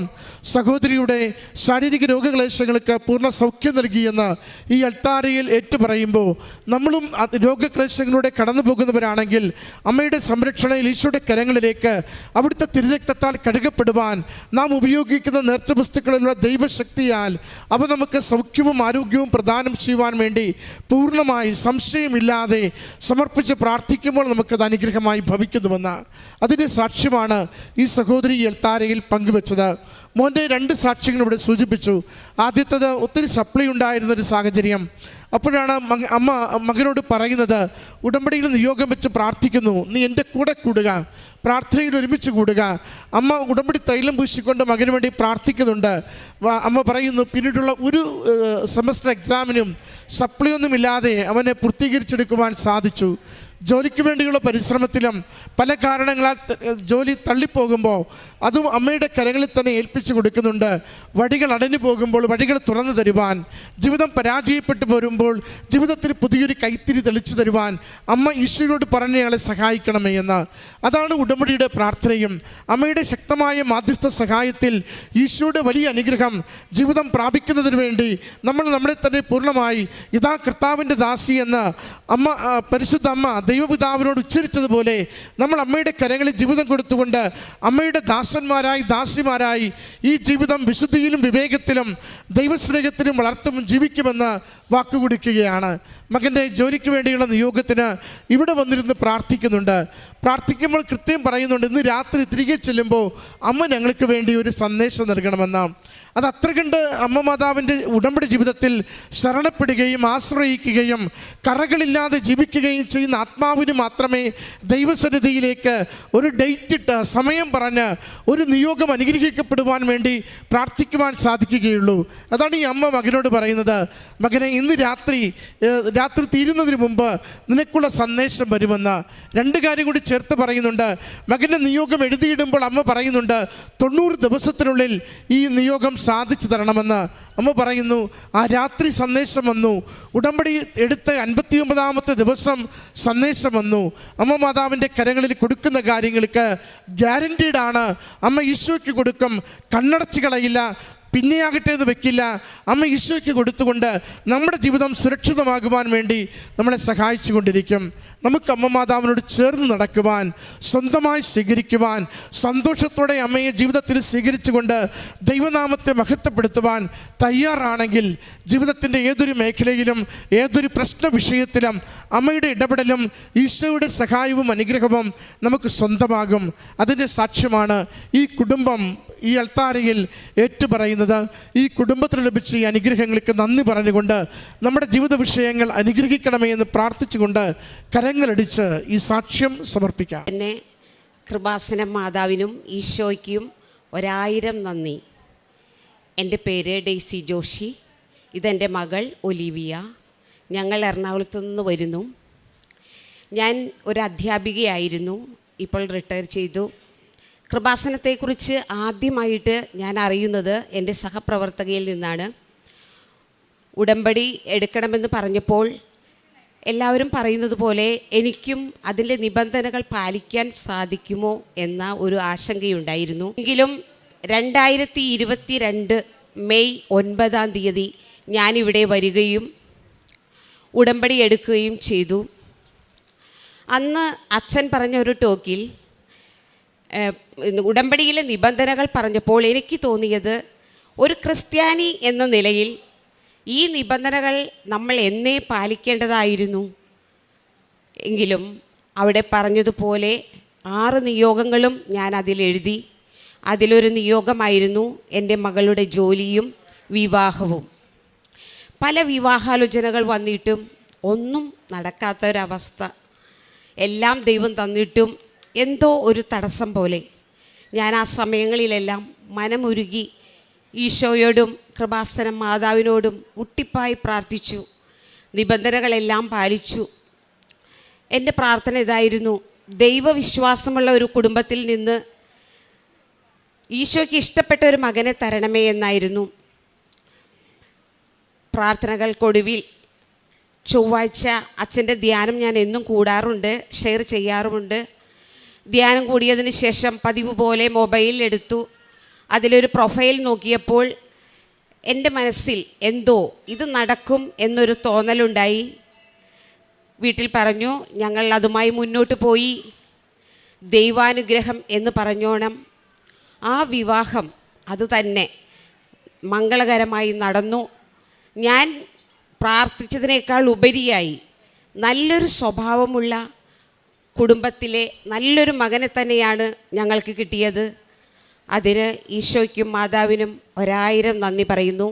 സഹോദരിയുടെ ശാരീരിക രോഗക്ലേശങ്ങൾക്ക് പൂർണ്ണ സൗഖ്യം നൽകിയെന്ന് ഈ അൾത്താരയിൽ ഏറ്റുപറയുമ്പോൾ നമ്മളും രോഗക്ലേശങ്ങളിലൂടെ കടന്നു പോകുന്നവരാണെങ്കിൽ അമ്മയുടെ സംരക്ഷണയിൽ ഈശോയുടെ കരങ്ങളിലേക്ക് അവിടുത്തെ തിരുരക്തത്താൽ കഴുകപ്പെടുവാൻ നാം ഉപയോഗിക്കുന്ന നേർച്ചവസ്തുക്കളിലുള്ള ദൈവശക്തിയാൽ അവ നമുക്ക് സൗഖ്യവും ആരോഗ്യവും പ്രദാനം ചെയ്യുവാൻ വേണ്ടി പൂർണ്ണമായി സംശയമില്ലാതെ സമർപ്പിച്ച് പ്രാർത്ഥിക്കുമ്പോൾ നമുക്കത് അനുഗ്രഹമായി ഭവിക്കുന്നുവെന്ന് അതിൻ്റെ സാക്ഷ്യമാണ് ഈ സഹോദരി അൾത്താരയിൽ പങ്കുവെച്ചത്. മോൻ്റെ 2 സാക്ഷ്യങ്ങൾ ഇവിടെ സൂചിപ്പിച്ചു. ആദ്യത്തേത് ഒത്തിരി സപ്ലൈ ഉണ്ടായിരുന്നൊരു സാഹചര്യം. അപ്പോഴാണ് അമ്മ മകനോട് പറയുന്നത്, ഉടമ്പടിയിൽ നിയോഗം വെച്ച് പ്രാർത്ഥിക്കുന്നു, നീ എൻ്റെ കൂടെ കൂടുക, പ്രാർത്ഥനയിൽ ഒരുമിച്ച് കൂടുക. അമ്മ ഉടമ്പടി തൈലം പൂശിക്കൊണ്ട് മകന് വേണ്ടി പ്രാർത്ഥിക്കുന്നുണ്ട്. അമ്മ പറയുന്നു, പിന്നീടുള്ള ഒരു സെമസ്റ്റർ എക്സാമിനും സപ്ലൈ ഒന്നുമില്ലാതെ അവനെ പൂർത്തീകരിച്ചെടുക്കുവാൻ സാധിച്ചു. ജോലിക്ക് വേണ്ടിയുള്ള പരിശ്രമത്തിലും പല കാരണങ്ങളാൽ ജോലി തള്ളിപ്പോകുമ്പോൾ അതും അമ്മയുടെ കരങ്ങളിൽ തന്നെ ഏൽപ്പിച്ചു കൊടുക്കുന്നുണ്ട്. വഴികൾ അടഞ്ഞു പോകുമ്പോൾ വഴികൾ തുറന്നു തരുവാൻ, ജീവിതം പരാജയപ്പെട്ടു വരുമ്പോൾ ജീവിതത്തിന് പുതിയൊരു കൈത്തിരി തെളിച്ചു തരുവാൻ അമ്മ ഈശോയോട് പറഞ്ഞയാളെ സഹായിക്കണമേ എന്ന്. അതാണ് ഉടമ്പടിയുടെ പ്രാർത്ഥനയും. അമ്മയുടെ ശക്തമായ മാധ്യസ്ഥ സഹായത്തിൽ ഈശോയുടെ വലിയ അനുഗ്രഹം ജീവിതം പ്രാപിക്കുന്നതിന് വേണ്ടി നമ്മൾ നമ്മളെ തന്നെ പൂർണ്ണമായി ഇതാ കർത്താവിൻ്റെ ദാസി എന്ന് അമ്മ, പരിശുദ്ധ അമ്മ ദൈവപിതാവിനോട് ഉച്ചരിച്ചതുപോലെ നമ്മൾ അമ്മയുടെ കരങ്ങളിൽ ജീവിതം കൊടുത്തുകൊണ്ട് അമ്മയുടെ ദാസന്മാരായി ദാസിമാരായി ഈ ജീവിതം വിശുദ്ധിയിലും വിവേകത്തിലും ദൈവസ്നേഹത്തിലും വളർത്തും ജീവിക്കുമെന്ന് വാക്കുകൊടുക്കുകയാണ്. മകൻ്റെ ജോലിക്ക് വേണ്ടിയുള്ള നിയോഗത്തിന് ഇവിടെ വന്നിരുന്ന് പ്രാർത്ഥിക്കുന്നുണ്ട്. പ്രാർത്ഥിക്കുമ്പോൾ കൃത്യം പറയുന്നുണ്ട്, ഇന്ന് രാത്രി തിരികെ ചെല്ലുമ്പോൾ അമ്മ ഞങ്ങൾക്ക് വേണ്ടി ഒരു സന്ദേശം നൽകണമെന്ന്. അത് അത്ര കണ്ട് അമ്മ മാതാവിൻ്റെ ഉടമ്പടി ജീവിതത്തിൽ ശരണപ്പെടുകയും ആശ്രയിക്കുകയും കറകളില്ലാതെ ജീവിക്കുകയും ചെയ്യുന്ന ആത്മാവിന് മാത്രമേ ദൈവസന്നിധിയിലേക്ക് ഒരു ഡേറ്റ് ഇട്ട് സമയം പറഞ്ഞ് ഒരു നിയോഗം അനുഗ്രഹിക്കപ്പെടുവാൻ വേണ്ടി പ്രാർത്ഥിക്കുവാൻ സാധിക്കുകയുള്ളൂ. അതാണ് ഈ അമ്മ മകനോട് പറയുന്നത്, മകനെ ഇന്ന് രാത്രി തീരുന്നതിന് മുമ്പ് നിനക്കുള്ള സന്ദേശം വരുമെന്ന്. രണ്ട് കാര്യം കൂടി ചേർത്ത് പറയുന്നുണ്ട്. മകൻ്റെ നിയോഗം എഴുതിയിടുമ്പോൾ അമ്മ പറയുന്നുണ്ട് 90 ദിവസത്തിനുള്ളിൽ ഈ നിയോഗം സാധിച്ചു തരണമെന്ന്. അമ്മ പറയുന്നു, ആ രാത്രി സന്ദേശം വന്നു. ഉടമ്പടി എടുത്ത് 59-ാമത്തെ ദിവസം സന്ദേശം വന്നു. അമ്മ മാതാവിൻ്റെ കരങ്ങളിൽ കൊടുക്കുന്ന കാര്യങ്ങൾക്ക് ഗ്യാരൻറ്റീഡാണ്. അമ്മ ഈശോയ്ക്ക് കൊടുക്കും, കണ്ണടച്ച് കളയില്ല, പിന്നെയാകട്ടെ എന്ന് വെക്കില്ല. അമ്മ ഈശോയ്ക്ക് കൊടുത്തുകൊണ്ട് നമ്മുടെ ജീവിതം സുരക്ഷിതമാകുവാൻ വേണ്ടി നമ്മളെ സഹായിച്ചു കൊണ്ടിരിക്കും. നമുക്ക് അമ്മ മാതാവിനോട് ചേർന്ന് നടക്കുവാൻ, സ്വന്തമായി സ്വീകരിക്കുവാൻ, സന്തോഷത്തോടെ അമ്മയെ ജീവിതത്തിൽ സ്വീകരിച്ചുകൊണ്ട് ദൈവനാമത്തെ മഹത്വപ്പെടുത്തുവാൻ തയ്യാറാണെങ്കിൽ ജീവിതത്തിൻ്റെ ഏതൊരു മേഖലയിലും ഏതൊരു പ്രശ്ന വിഷയത്തിലും അമ്മയുടെ ഇടപെടലും ഈശോയുടെ സഹായവും അനുഗ്രഹവും നമുക്ക് സ്വന്തമാകും. അതിൻ്റെ സാക്ഷ്യമാണ് ഈ കുടുംബം ഈ അൾത്താരയിൽ ഏറ്റുപറയുന്നത്. ഈ കുടുംബത്തിന് ലഭിച്ച ഈ അനുഗ്രഹങ്ങൾക്ക് നന്ദി പറഞ്ഞുകൊണ്ട് നമ്മുടെ ജീവിത വിഷയങ്ങൾ അനുഗ്രഹിക്കണമേ എന്ന് പ്രാർത്ഥിച്ചുകൊണ്ട് കരങ്ങളടിച്ച് ഈ സാക്ഷ്യം സമർപ്പിക്കാം. എന്നെ കൃപാസന മാതാവിനും ഈശോയ്ക്കും 1000 നന്ദി. എൻ്റെ പേര് ഡെയ്സി ജോഷി. ഇതെൻ്റെ മകൾ ഒലിവിയ. ഞങ്ങൾ എറണാകുളത്തു നിന്ന് വരുന്നു. ഞാൻ ഒരു അധ്യാപികയായിരുന്നു, ഇപ്പോൾ റിട്ടയർ ചെയ്തു. കൃപാസനത്തെക്കുറിച്ച് ആദ്യമായിട്ട് ഞാൻ അറിയുന്നത് എൻ്റെ സഹപ്രവർത്തകയിൽ നിന്നാണ്. ഉടമ്പടി എടുക്കണമെന്ന് പറഞ്ഞപ്പോൾ എല്ലാവരും പറയുന്നത് പോലെ എനിക്കും അതിൻ്റെ നിബന്ധനകൾ പാലിക്കാൻ സാധിക്കുമോ എന്ന ഒരു ആശങ്കയുണ്ടായിരുന്നു. എങ്കിലും 2022 മെയ് 9-ാം തീയതി ഞാനിവിടെ വരികയും ഉടമ്പടി എടുക്കുകയും ചെയ്തു. അന്ന് അച്ഛൻ പറഞ്ഞ ഒരു ടോക്കിൽ ഉടമ്പടിയിലെ നിബന്ധനകൾ പറഞ്ഞപ്പോൾ എനിക്ക് തോന്നിയത്, ഒരു ക്രിസ്ത്യാനി എന്ന നിലയിൽ ഈ നിബന്ധനകൾ നമ്മൾ എന്നേ പാലിക്കേണ്ടതായിരുന്നു. എങ്കിലും അവിടെ പറഞ്ഞതുപോലെ 6 നിയോഗങ്ങളും ഞാൻ അതിലെഴുതി. അതിലൊരു നിയോഗമായിരുന്നു എൻ്റെ മകളുടെ ജോലിയും വിവാഹവും. പല വിവാഹാലോചനകൾ വന്നിട്ടും ഒന്നും നടക്കാത്തൊരവസ്ഥ. എല്ലാം ദൈവം തന്നിട്ടും എന്തോ ഒരു തടസ്സം പോലെ ഞാൻ ആ സമയങ്ങളിലെല്ലാം മനമുരുകി ഈശോയോടും കൃപാസന മാതാവിനോടും മുട്ടിപ്പായി പ്രാർത്ഥിച്ചു. നിബന്ധനകളെല്ലാം പാലിച്ചു. എൻ്റെ പ്രാർത്ഥന ഇതായിരുന്നു, ദൈവവിശ്വാസമുള്ള ഒരു കുടുംബത്തിൽ നിന്ന് ഈശോയ്ക്ക് ഇഷ്ടപ്പെട്ട ഒരു മകനെ തരണമേ എന്നായിരുന്നു. പ്രാർത്ഥനകൾക്കൊടുവിൽ ചൊവ്വാഴ്ച അച്ഛൻ്റെ ധ്യാനം ഞാൻ എന്നും കൂടാറുണ്ട്, ഷെയർ ചെയ്യാറുമുണ്ട്. ധ്യാനം കൂടിയതിന് ശേഷം പതിവ് പോലെ മൊബൈൽ എടുത്തു. അതിലൊരു പ്രൊഫൈൽ നോക്കിയപ്പോൾ എൻ്റെ മനസ്സിൽ എന്തോ ഇത് നടക്കും എന്നൊരു തോന്നലുണ്ടായി. വീട്ടിൽ പറഞ്ഞു, ഞങ്ങൾ അതുമായി മുന്നോട്ട് പോയി. ദൈവാനുഗ്രഹം എന്ന് പറഞ്ഞോണം ആ വിവാഹം അത് തന്നെ മംഗളകരമായി നടന്നു. ഞാൻ പ്രാർത്ഥിച്ചതിനേക്കാൾ ഉപരിയായി നല്ലൊരു സ്വഭാവമുള്ള കുടുംബത്തിലെ നല്ലൊരു മകനെ തന്നെയാണ് ഞങ്ങൾക്ക് കിട്ടിയത്. അതിന് ഈശോയ്ക്കും മാതാവിനും 1000 നന്ദി പറയുന്നു.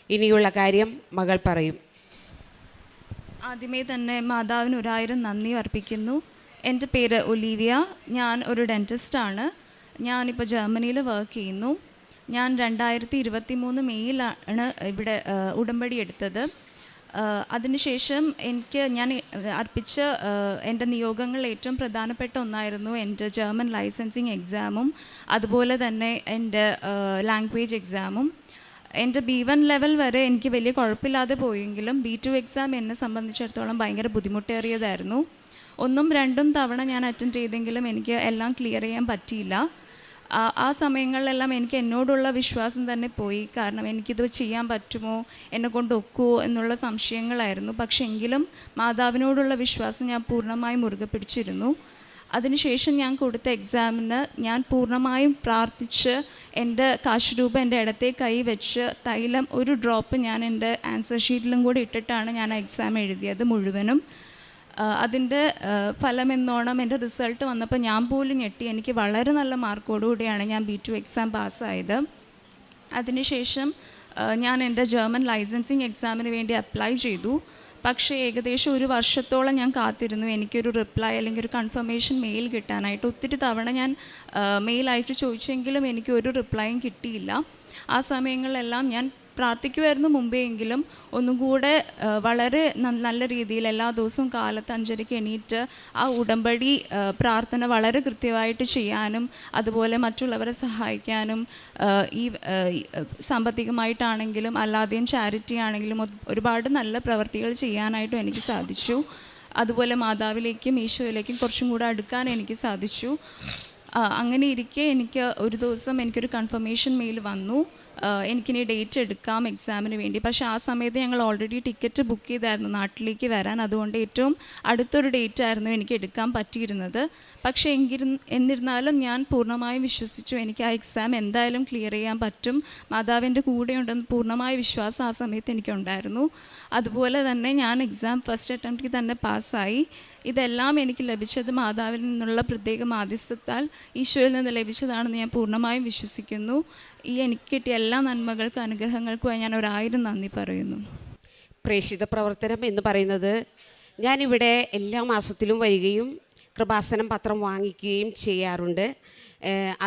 ഇനിയുള്ള കാര്യം മകൾ പറയും. ആദ്യമേ തന്നെ മാതാവിന് 1000 നന്ദി അർപ്പിക്കുന്നു. എൻ്റെ പേര് ഒലീവിയ. ഞാൻ ഒരു ഡെൻറ്റിസ്റ്റാണ്. ഞാനിപ്പോൾ ജർമ്മനിയിൽ വർക്ക് ചെയ്യുന്നു. ഞാൻ 2023 മെയ്യിലാണ് ഇവിടെ ഉടമ്പടി എടുത്തത്. അതിനുശേഷം ഞാൻ അർപ്പിച്ച എൻ്റെ നിയോഗങ്ങളിൽ ഏറ്റവും പ്രധാനപ്പെട്ട ഒന്നായിരുന്നു എൻ്റെ ജർമ്മൻ ലൈസൻസിങ് എക്സാമും അതുപോലെ തന്നെ എൻ്റെ ലാംഗ്വേജ് എക്സാമും. എൻ്റെ B1 ലെവൽ വരെ എനിക്ക് വലിയ കുഴപ്പമില്ലാതെ പോയെങ്കിലും B2 എക്സാം എന്നെ സംബന്ധിച്ചിടത്തോളം ഭയങ്കര ബുദ്ധിമുട്ടേറിയതായിരുന്നു. 1ഉം 2ഉം തവണ ഞാൻ അറ്റൻഡ് ചെയ്തെങ്കിലും എനിക്ക് എല്ലാം ക്ലിയർ ചെയ്യാൻ പറ്റിയില്ല. ആ സമയങ്ങളിലെല്ലാം എനിക്ക് എന്നോടുള്ള വിശ്വാസം തന്നെ പോയി. കാരണം എനിക്കിത് ചെയ്യാൻ പറ്റുമോ, എന്നെ കൊണ്ട് ഒക്കുമോ എന്നുള്ള സംശയങ്ങളായിരുന്നു. പക്ഷേ എങ്കിലും മാതാവിനോടുള്ള വിശ്വാസം ഞാൻ പൂർണ്ണമായും മുറുകെ പിടിച്ചിരുന്നു. അതിനുശേഷം ഞാൻ കൊടുത്ത എക്സാമിന് ഞാൻ പൂർണ്ണമായും പ്രാർത്ഥിച്ച് എൻ്റെ കാശുരൂപ എൻ്റെ ഇടത്തെ കൈ വെച്ച് തൈലം ഒരു ഡ്രോപ്പ് ഞാൻ എൻ്റെ ആൻസർ ഷീറ്റിലും കൂടി ഇട്ടിട്ടാണ് ഞാൻ ആ എക്സാം എഴുതിയത് മുഴുവനും. അതിൻ്റെ ഫലമെന്നോണം എൻ്റെ റിസൾട്ട് വന്നപ്പോൾ ഞാൻ പോലും ഞെട്ടി. എനിക്ക് വളരെ നല്ല മാർക്കോടുകൂടിയാണ് ഞാൻ B2 എക്സാം പാസ്സായത്. അതിനുശേഷം ഞാൻ എൻ്റെ ജർമ്മൻ ലൈസൻസിങ് എക്സാമിന് വേണ്ടി അപ്ലൈ ചെയ്തു. പക്ഷേ ഏകദേശം 1 വർഷത്തോളം ഞാൻ കാത്തിരുന്നു എനിക്കൊരു റിപ്ലൈ അല്ലെങ്കിൽ ഒരു കൺഫർമേഷൻ മെയിൽ കിട്ടാനായിട്ട്. ഒത്തിരി തവണ ഞാൻ മെയിൽ അയച്ച് ചോദിച്ചെങ്കിലും എനിക്ക് ഒരു റിപ്ലൈയും കിട്ടിയില്ല. ആ സമയങ്ങളിലെല്ലാം ഞാൻ പ്രാർത്ഥിക്കുമായിരുന്നു മുമ്പെങ്കിലും ഒന്നും കൂടെ വളരെ നല്ല രീതിയിൽ എല്ലാ ദിവസവും കാലത്ത് 5:30 എണീറ്റ് ആ ഉടമ്പടി പ്രാർത്ഥന വളരെ കൃത്യമായിട്ട് ചെയ്യാനും അതുപോലെ മറ്റുള്ളവരെ സഹായിക്കാനും ഈ സാമ്പത്തികമായിട്ടാണെങ്കിലും അല്ലാതെയും ചാരിറ്റി ആണെങ്കിലും ഒരുപാട് നല്ല പ്രവർത്തികൾ ചെയ്യാനായിട്ടും എനിക്ക് സാധിച്ചു. അതുപോലെ മാതാവിലേക്കും ഈശോയിലേക്കും കുറച്ചും കൂടെ അടുക്കാൻ എനിക്ക് സാധിച്ചു. അങ്ങനെ ഇരിക്കെ എനിക്ക് ഒരു ദിവസം എനിക്കൊരു കൺഫർമേഷൻ മെയിൽ വന്നു, എനിക്കിനി ഡേറ്റ് എടുക്കാം എക്സാമിന് വേണ്ടി. പക്ഷേ ആ സമയത്ത് ഞങ്ങൾ ഓൾറെഡി ടിക്കറ്റ് ബുക്ക് ചെയ്തായിരുന്നു നാട്ടിലേക്ക് വരാൻ. അതുകൊണ്ട് ഏറ്റവും അടുത്തൊരു ഡേറ്റ് ആയിരുന്നു എനിക്ക് എടുക്കാൻ പറ്റിയിരുന്നത്. പക്ഷേ എന്നിരുന്നാലും ഞാൻ പൂർണ്ണമായും വിശ്വസിച്ചു എനിക്ക് ആ എക്സാം എന്തായാലും ക്ലിയർ ചെയ്യാൻ പറ്റും, മാതാവിൻ്റെ കൂടെയുണ്ടെന്ന് പൂർണ്ണമായ വിശ്വാസം ആ സമയത്ത് എനിക്കുണ്ടായിരുന്നു. അതുപോലെ തന്നെ ഞാൻ എക്സാം ഫസ്റ്റ് അറ്റംപ്റ്റിൽ തന്നെ പാസ്സായി. ഇതെല്ലാം എനിക്ക് ലഭിച്ചത് മാതാവിൽ നിന്നുള്ള പ്രത്യേക മാധ്യസ്ഥത്താൽ ഈശോയിൽ നിന്ന് ലഭിച്ചതാണെന്ന് ഞാൻ പൂർണ്ണമായും വിശ്വസിക്കുന്നു. ഈ എനിക്ക് കിട്ടിയ എല്ലാ നന്മകൾക്കും അനുഗ്രഹങ്ങൾക്കുമായി ഞാൻ 1000 നന്ദി പറയുന്നു. പ്രേക്ഷിത പ്രവർത്തനം എന്ന് പറയുന്നത് ഞാനിവിടെ എല്ലാ മാസത്തിലും വരികയും കൃപാസനം പത്രം വാങ്ങിക്കുകയും ചെയ്യാറുണ്ട്.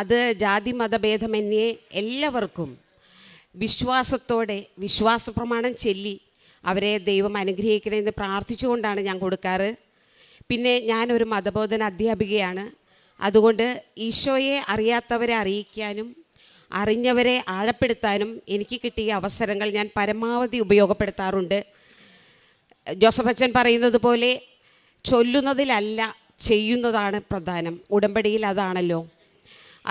അത് ജാതി മതഭേദമന്യേ എല്ലാവർക്കും വിശ്വാസത്തോടെ വിശ്വാസ പ്രമാണം ചൊല്ലി അവരെ ദൈവം അനുഗ്രഹിക്കണമെന്ന് പ്രാർത്ഥിച്ചുകൊണ്ടാണ് ഞാൻ കൊടുക്കാറ്. പിന്നെ ഞാനൊരു മതബോധന അധ്യാപികയാണ്. അതുകൊണ്ട് ഈശോയെ അറിയാത്തവരെ അറിയിക്കാനും അറിഞ്ഞവരെ ആഴപ്പെടുത്താനും എനിക്ക് കിട്ടിയ അവസരങ്ങൾ ഞാൻ പരമാവധി ഉപയോഗപ്പെടുത്താറുണ്ട്. ജോസഫ് അച്ഛൻ പറയുന്നത് പോലെ ചൊല്ലുന്നതിലല്ല ചെയ്യുന്നതാണ് പ്രധാനം. ഉടമ്പടിയിൽ അതാണല്ലോ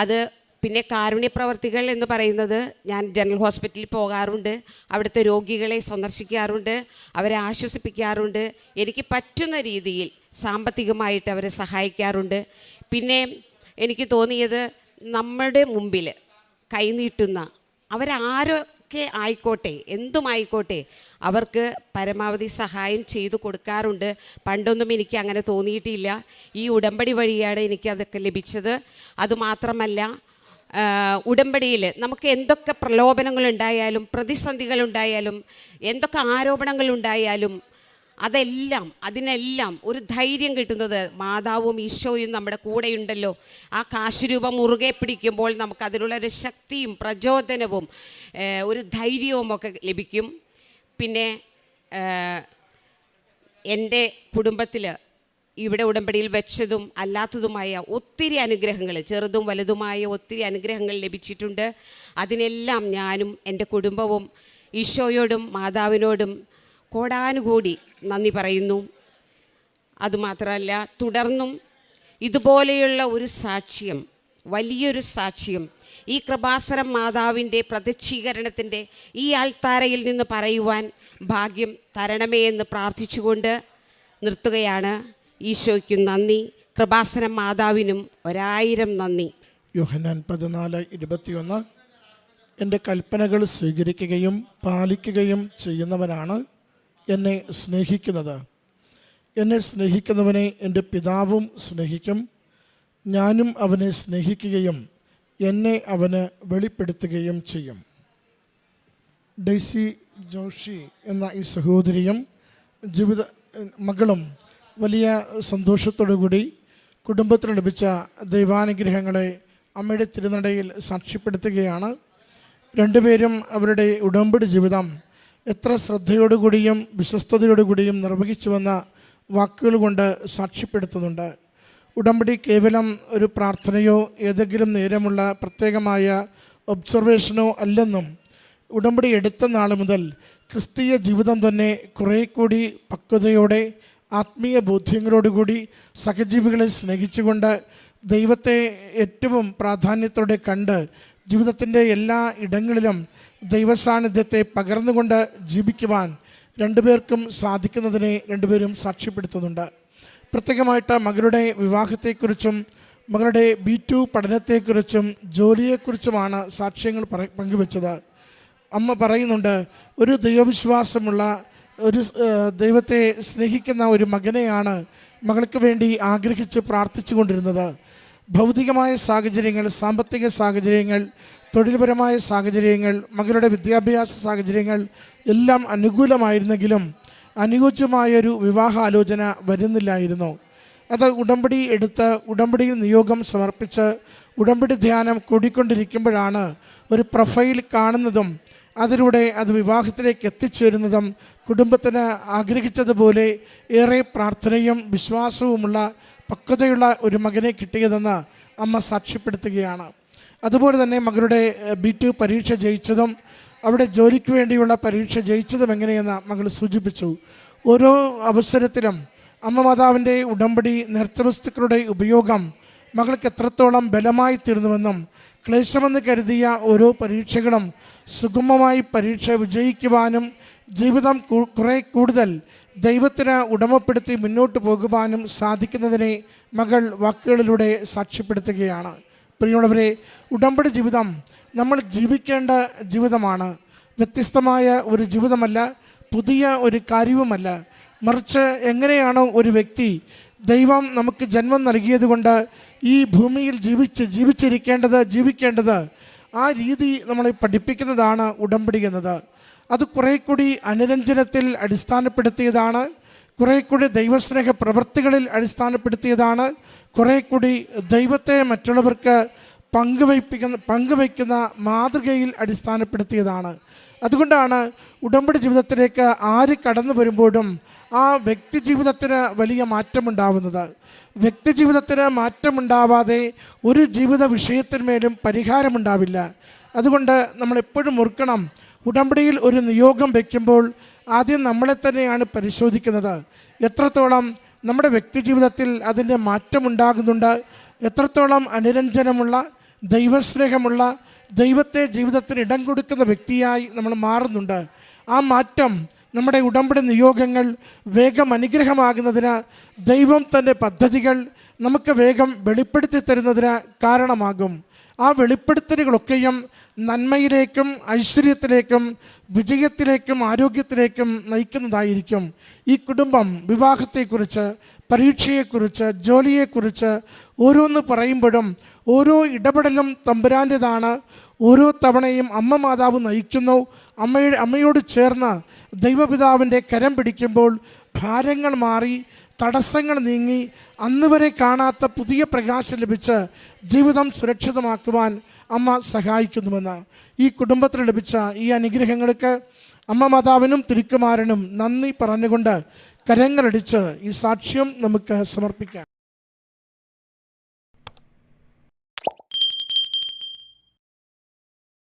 അത്. പിന്നെ കാരുണ്യപ്രവർത്തികൾ എന്ന് പറയുന്നത് ഞാൻ ജനറൽ ഹോസ്പിറ്റലിൽ പോകാറുണ്ട്, അവിടുത്തെ രോഗികളെ സന്ദർശിക്കാറുണ്ട്, അവരെ ആശ്വസിപ്പിക്കാറുണ്ട്, എനിക്ക് പറ്റുന്ന രീതിയിൽ സാമ്പത്തികമായിട്ട് അവരെ സഹായിക്കാറുണ്ട്. പിന്നെ എനിക്ക് തോന്നിയത് നമ്മുടെ മുമ്പിൽ കൈനീട്ടുന്ന അവരാരൊക്കെ ആയിക്കോട്ടെ എന്തുമായിക്കോട്ടെ അവർക്ക് പരമാവധി സഹായം ചെയ്തു കൊടുക്കാറുണ്ട്. പണ്ടൊന്നും എനിക്ക് അങ്ങനെ തോന്നിയിട്ടില്ല. ഈ ഉടമ്പടി വഴിയാണ് എനിക്കതൊക്കെ ലഭിച്ചത്. അതുമാത്രമല്ല ഉടമ്പടിയിൽ നമുക്ക് എന്തൊക്കെ പ്രലോഭനങ്ങളുണ്ടായാലും പ്രതിസന്ധികളുണ്ടായാലും എന്തൊക്കെ ആരോപണങ്ങളുണ്ടായാലും അതിനെല്ലാം ഒരു ധൈര്യം കിട്ടുന്നത് മാതാവും ഈശോയും നമ്മുടെ കൂടെയുണ്ടല്ലോ. ആ കാശുരൂപം മുറുകെ പിടിക്കുമ്പോൾ നമുക്കതിനുള്ളൊരു ശക്തിയും പ്രചോദനവും ഒരു ധൈര്യവും ഒക്കെ ലഭിക്കും. പിന്നെ എൻ്റെ കുടുംബത്തിൽ ഇവിടെ ഉടമ്പടിയിൽ വെച്ചതും അല്ലാത്തതുമായ ഒത്തിരി അനുഗ്രഹങ്ങൾ, ചെറുതും വലുതുമായ ഒത്തിരി അനുഗ്രഹങ്ങൾ ലഭിച്ചിട്ടുണ്ട്. അതിനെല്ലാം ഞാനും എൻ്റെ കുടുംബവും ഈശോയോടും മാതാവിനോടും കോടാനുകൂടി നന്ദി പറയുന്നു. അതുമാത്രമല്ല തുടർന്നും ഇതുപോലെയുള്ള ഒരു സാക്ഷ്യം, വലിയൊരു സാക്ഷ്യം ഈ കൃപാസനം മാതാവിൻ്റെ പ്രത്യക്ഷീകരണത്തിൻ്റെ ഈ ആൾത്താരയിൽ നിന്ന് പറയുവാൻ ഭാഗ്യം തരണമേ എന്ന് പ്രാർത്ഥിച്ചുകൊണ്ട് നിർത്തുകയാണ്. ഈശോയ്ക്കും നന്ദി, കൃപാസനം മാതാവിനും 1000 നന്ദി. യോഹന്നാൻ 14:21 എൻ്റെ കൽപ്പനകൾ സ്വീകരിക്കുകയും പാലിക്കുകയും ചെയ്യുന്നവനാണ് എന്നെ സ്നേഹിക്കുന്നത്. എന്നെ സ്നേഹിക്കുന്നവനെ എൻ്റെ പിതാവും സ്നേഹിക്കും, ഞാനും അവനെ സ്നേഹിക്കുകയും എന്നെ അവന് വെളിപ്പെടുത്തുകയും ചെയ്യും. ഡെയ്സി ജോഷി എന്ന ഈ സഹോദരിയും മകളും വലിയ സന്തോഷത്തോടുകൂടി കുടുംബത്തിന് ലഭിച്ച ദൈവാനുഗ്രഹങ്ങളെ അമ്മയുടെ തിരുനടയിൽ സാക്ഷ്യപ്പെടുത്തുകയാണ്. രണ്ടുപേരും അവരുടെ ഉടമ്പടി ജീവിതം എത്ര ശ്രദ്ധയോടുകൂടിയും വിശ്വസ്തയോടുകൂടിയും നിർവഹിച്ചുവെന്ന വാക്കുകൾ കൊണ്ട് സാക്ഷ്യപ്പെടുത്തുന്നുണ്ട്. ഉടമ്പടി കേവലം ഒരു പ്രാർത്ഥനയോ ഏതെങ്കിലും നേരമുള്ള പ്രത്യേകമായ ഒബ്സർവേഷനോ അല്ലെന്നും ഉടമ്പടി എടുത്ത നാൾ മുതൽ ക്രിസ്തീയ ജീവിതം തന്നെ കുറേ കൂടി പക്വതയോടെ ആത്മീയ ബോധ്യങ്ങളോടുകൂടി സഹജീവികളെ സ്നേഹിച്ചുകൊണ്ട് ദൈവത്തെ ഏറ്റവും പ്രാധാന്യത്തോടെ കണ്ട് ജീവിതത്തിൻ്റെ എല്ലാ ഇടങ്ങളിലും ദൈവസാന്നിധ്യത്തെ പകർന്നുകൊണ്ട് ജീവിക്കുവാൻ രണ്ടുപേർക്കും സാധിക്കുന്നതിനെ രണ്ടുപേരും സാക്ഷ്യപ്പെടുത്തുന്നുണ്ട്. പ്രത്യേകമായിട്ട് മകളുടെ വിവാഹത്തെക്കുറിച്ചും മകളുടെ B2 പഠനത്തെക്കുറിച്ചും ജോലിയെക്കുറിച്ചുമാണ് സാക്ഷ്യങ്ങൾ പങ്കുവെച്ചത്. അമ്മ പറയുന്നുണ്ട്, ഒരു ദൈവവിശ്വാസമുള്ള ഒരു ദൈവത്തെ സ്നേഹിക്കുന്ന ഒരു മകനെയാണ് മകൾക്ക് വേണ്ടി ആഗ്രഹിച്ച് പ്രാർത്ഥിച്ചു കൊണ്ടിരുന്നത്. ഭൗതികമായ സാഹചര്യങ്ങൾ, സാമ്പത്തിക സാഹചര്യങ്ങൾ, തൊഴിൽപരമായ സാഹചര്യങ്ങൾ, മകളുടെ വിദ്യാഭ്യാസ സാഹചര്യങ്ങൾ എല്ലാം അനുകൂലമായിരുന്നെങ്കിലും അനുയോജ്യമായൊരു വിവാഹാലോചന വരുന്നില്ലായിരുന്നു. അത് ഉടമ്പടി എടുത്ത് ഉടമ്പടിയിൽ നിയോഗം സമർപ്പിച്ച് ഉടമ്പടി ധ്യാനം കൂടിക്കൊണ്ടിരിക്കുമ്പോഴാണ് ഒരു പ്രൊഫൈൽ കാണുന്നതും അതിലൂടെ അത് വിവാഹത്തിലേക്ക് എത്തിച്ചേരുന്നതും കുടുംബത്തിന് ആഗ്രഹിച്ചതുപോലെ ഏറെ പ്രാർത്ഥനയും വിശ്വാസവുമുള്ള പക്വതയുള്ള ഒരു മകനെ കിട്ടിയതെന്ന് അമ്മ സാക്ഷ്യപ്പെടുത്തുകയാണ്. അതുപോലെ തന്നെ മകളുടെ B2 പരീക്ഷ ജയിച്ചതും അവിടെ ജോലിക്ക് വേണ്ടിയുള്ള പരീക്ഷ ജയിച്ചതും എങ്ങനെയെന്ന് മകൾ സൂചിപ്പിച്ചു. ഓരോ അവസരത്തിലും അമ്മ മാതാവിൻ്റെ ഉടമ്പടി നേർച്ചവസ്തുക്കളുടെ ഉപയോഗം മകൾക്ക് എത്രത്തോളം ബലമായി തീർന്നുവെന്നും ക്ലേശമെന്ന് കരുതിയ ഓരോ പരീക്ഷകളും സുഗമമായി പരീക്ഷ വിജയിക്കുവാനും ജീവിതം കുറേ കൂടുതൽ ദൈവത്തിന് ഉടമപ്പെടുത്തി മുന്നോട്ട് പോകുവാനും സാധിക്കുന്നതിനെ മകൾ വാക്കുകളിലൂടെ സാക്ഷ്യപ്പെടുത്തുകയാണ്. പ്രിയമുള്ളവരെ, ഉടമ്പടി ജീവിതം നമ്മൾ ജീവിക്കേണ്ട ജീവിതമാണ്. വ്യത്യസ്തമായ ഒരു ജീവിതമല്ല, പുതിയ ഒരു കാര്യവുമല്ല. മറിച്ച് എങ്ങനെയാണോ ഒരു വ്യക്തി ദൈവം നമുക്ക് ജന്മം നൽകിയത് കൊണ്ട് ഈ ഭൂമിയിൽ ജീവിക്കേണ്ടത് ആ രീതി നമ്മളെ പഠിപ്പിക്കുന്നതാണ് ഉടമ്പടി എന്നത്. അത് കുറേ കൂടി അനുരഞ്ജനത്തിൽ അടിസ്ഥാനപ്പെടുത്തിയതാണ്, കുറേ കൂടി ദൈവസ്നേഹ പ്രവൃത്തികളിൽ അടിസ്ഥാനപ്പെടുത്തിയതാണ്, കുറേ കൂടി ദൈവത്തെ മറ്റുള്ളവർക്ക് പങ്കുവയ്ക്കുന്ന മാതൃകയിൽ അടിസ്ഥാനപ്പെടുത്തിയതാണ്. അതുകൊണ്ടാണ് ഉടമ്പടി ജീവിതത്തിലേക്ക് ആര് കടന്നു വരുമ്പോഴും ആ വ്യക്തി ജീവിതത്തിന് വലിയ മാറ്റമുണ്ടാവുന്നത്. വ്യക്തി ജീവിതത്തിന് മാറ്റമുണ്ടാവാതെ ഒരു ജീവിത വിഷയത്തിന്മേലും പരിഹാരമുണ്ടാവില്ല. അതുകൊണ്ട് നമ്മളെപ്പോഴും ഓർക്കണം, ഉടമ്പടിയിൽ ഒരു നിയോഗം വയ്ക്കുമ്പോൾ ആദ്യം നമ്മളെ തന്നെയാണ് പരിശോധിക്കുന്നത്. എത്രത്തോളം നമ്മുടെ വ്യക്തി ജീവിതത്തിൽ അതിൻ്റെ മാറ്റമുണ്ടാകുന്നുണ്ട്, എത്രത്തോളം അനുരഞ്ജനമുള്ള ദൈവസ്നേഹമുള്ള ദൈവത്തെ ജീവിതത്തിന് ഇടം കൊടുക്കുന്ന വ്യക്തിയായി നമ്മൾ മാറുന്നുണ്ട്. ആ മാറ്റം നമ്മുടെ ഉടമ്പടി നിയോഗങ്ങൾ വേഗം അനുഗ്രഹമാകുന്നതിന്, ദൈവം തൻ്റെ പദ്ധതികൾ നമുക്ക് വേഗം വെളിപ്പെടുത്തി തരുന്നതിന് കാരണമാകും. ആ വെളിപ്പെടുത്തലുകളൊക്കെയും നന്മയിലേക്കും ഐശ്വര്യത്തിലേക്കും വിജയത്തിലേക്കും ആരോഗ്യത്തിലേക്കും നയിക്കുന്നതായിരിക്കും. ഈ കുടുംബം വിവാഹത്തെക്കുറിച്ച്, പരീക്ഷയെക്കുറിച്ച്, ജോലിയെക്കുറിച്ച് ഓരോന്ന് പറയുമ്പോഴും ഓരോ ഇടപെടലും തമ്പുരാൻ്റെതാണ്. ഓരോ തവണയും അമ്മ മാതാവ് നയിക്കുന്നു. അമ്മയോട് ചേർന്ന് ദൈവപിതാവിൻ്റെ കരം പിടിക്കുമ്പോൾ ഭാരങ്ങൾ മാറി, തടസ്സങ്ങൾ നീങ്ങി, അന്ന് വരെ കാണാത്ത പുതിയ പ്രകാശം ലഭിച്ച് ജീവിതം സുരക്ഷിതമാക്കുവാൻ അമ്മ സഹായിക്കുന്നുവെന്ന് ഈ കുടുംബത്തിന് ലഭിച്ച ഈ അനുഗ്രഹങ്ങൾക്ക് അമ്മ മാതാവിനും തിരുക്കുമാരനും നന്ദി പറഞ്ഞുകൊണ്ട് കരങ്ങളടിച്ച് ഈ സാക്ഷ്യം നമുക്ക് സമർപ്പിക്കാം.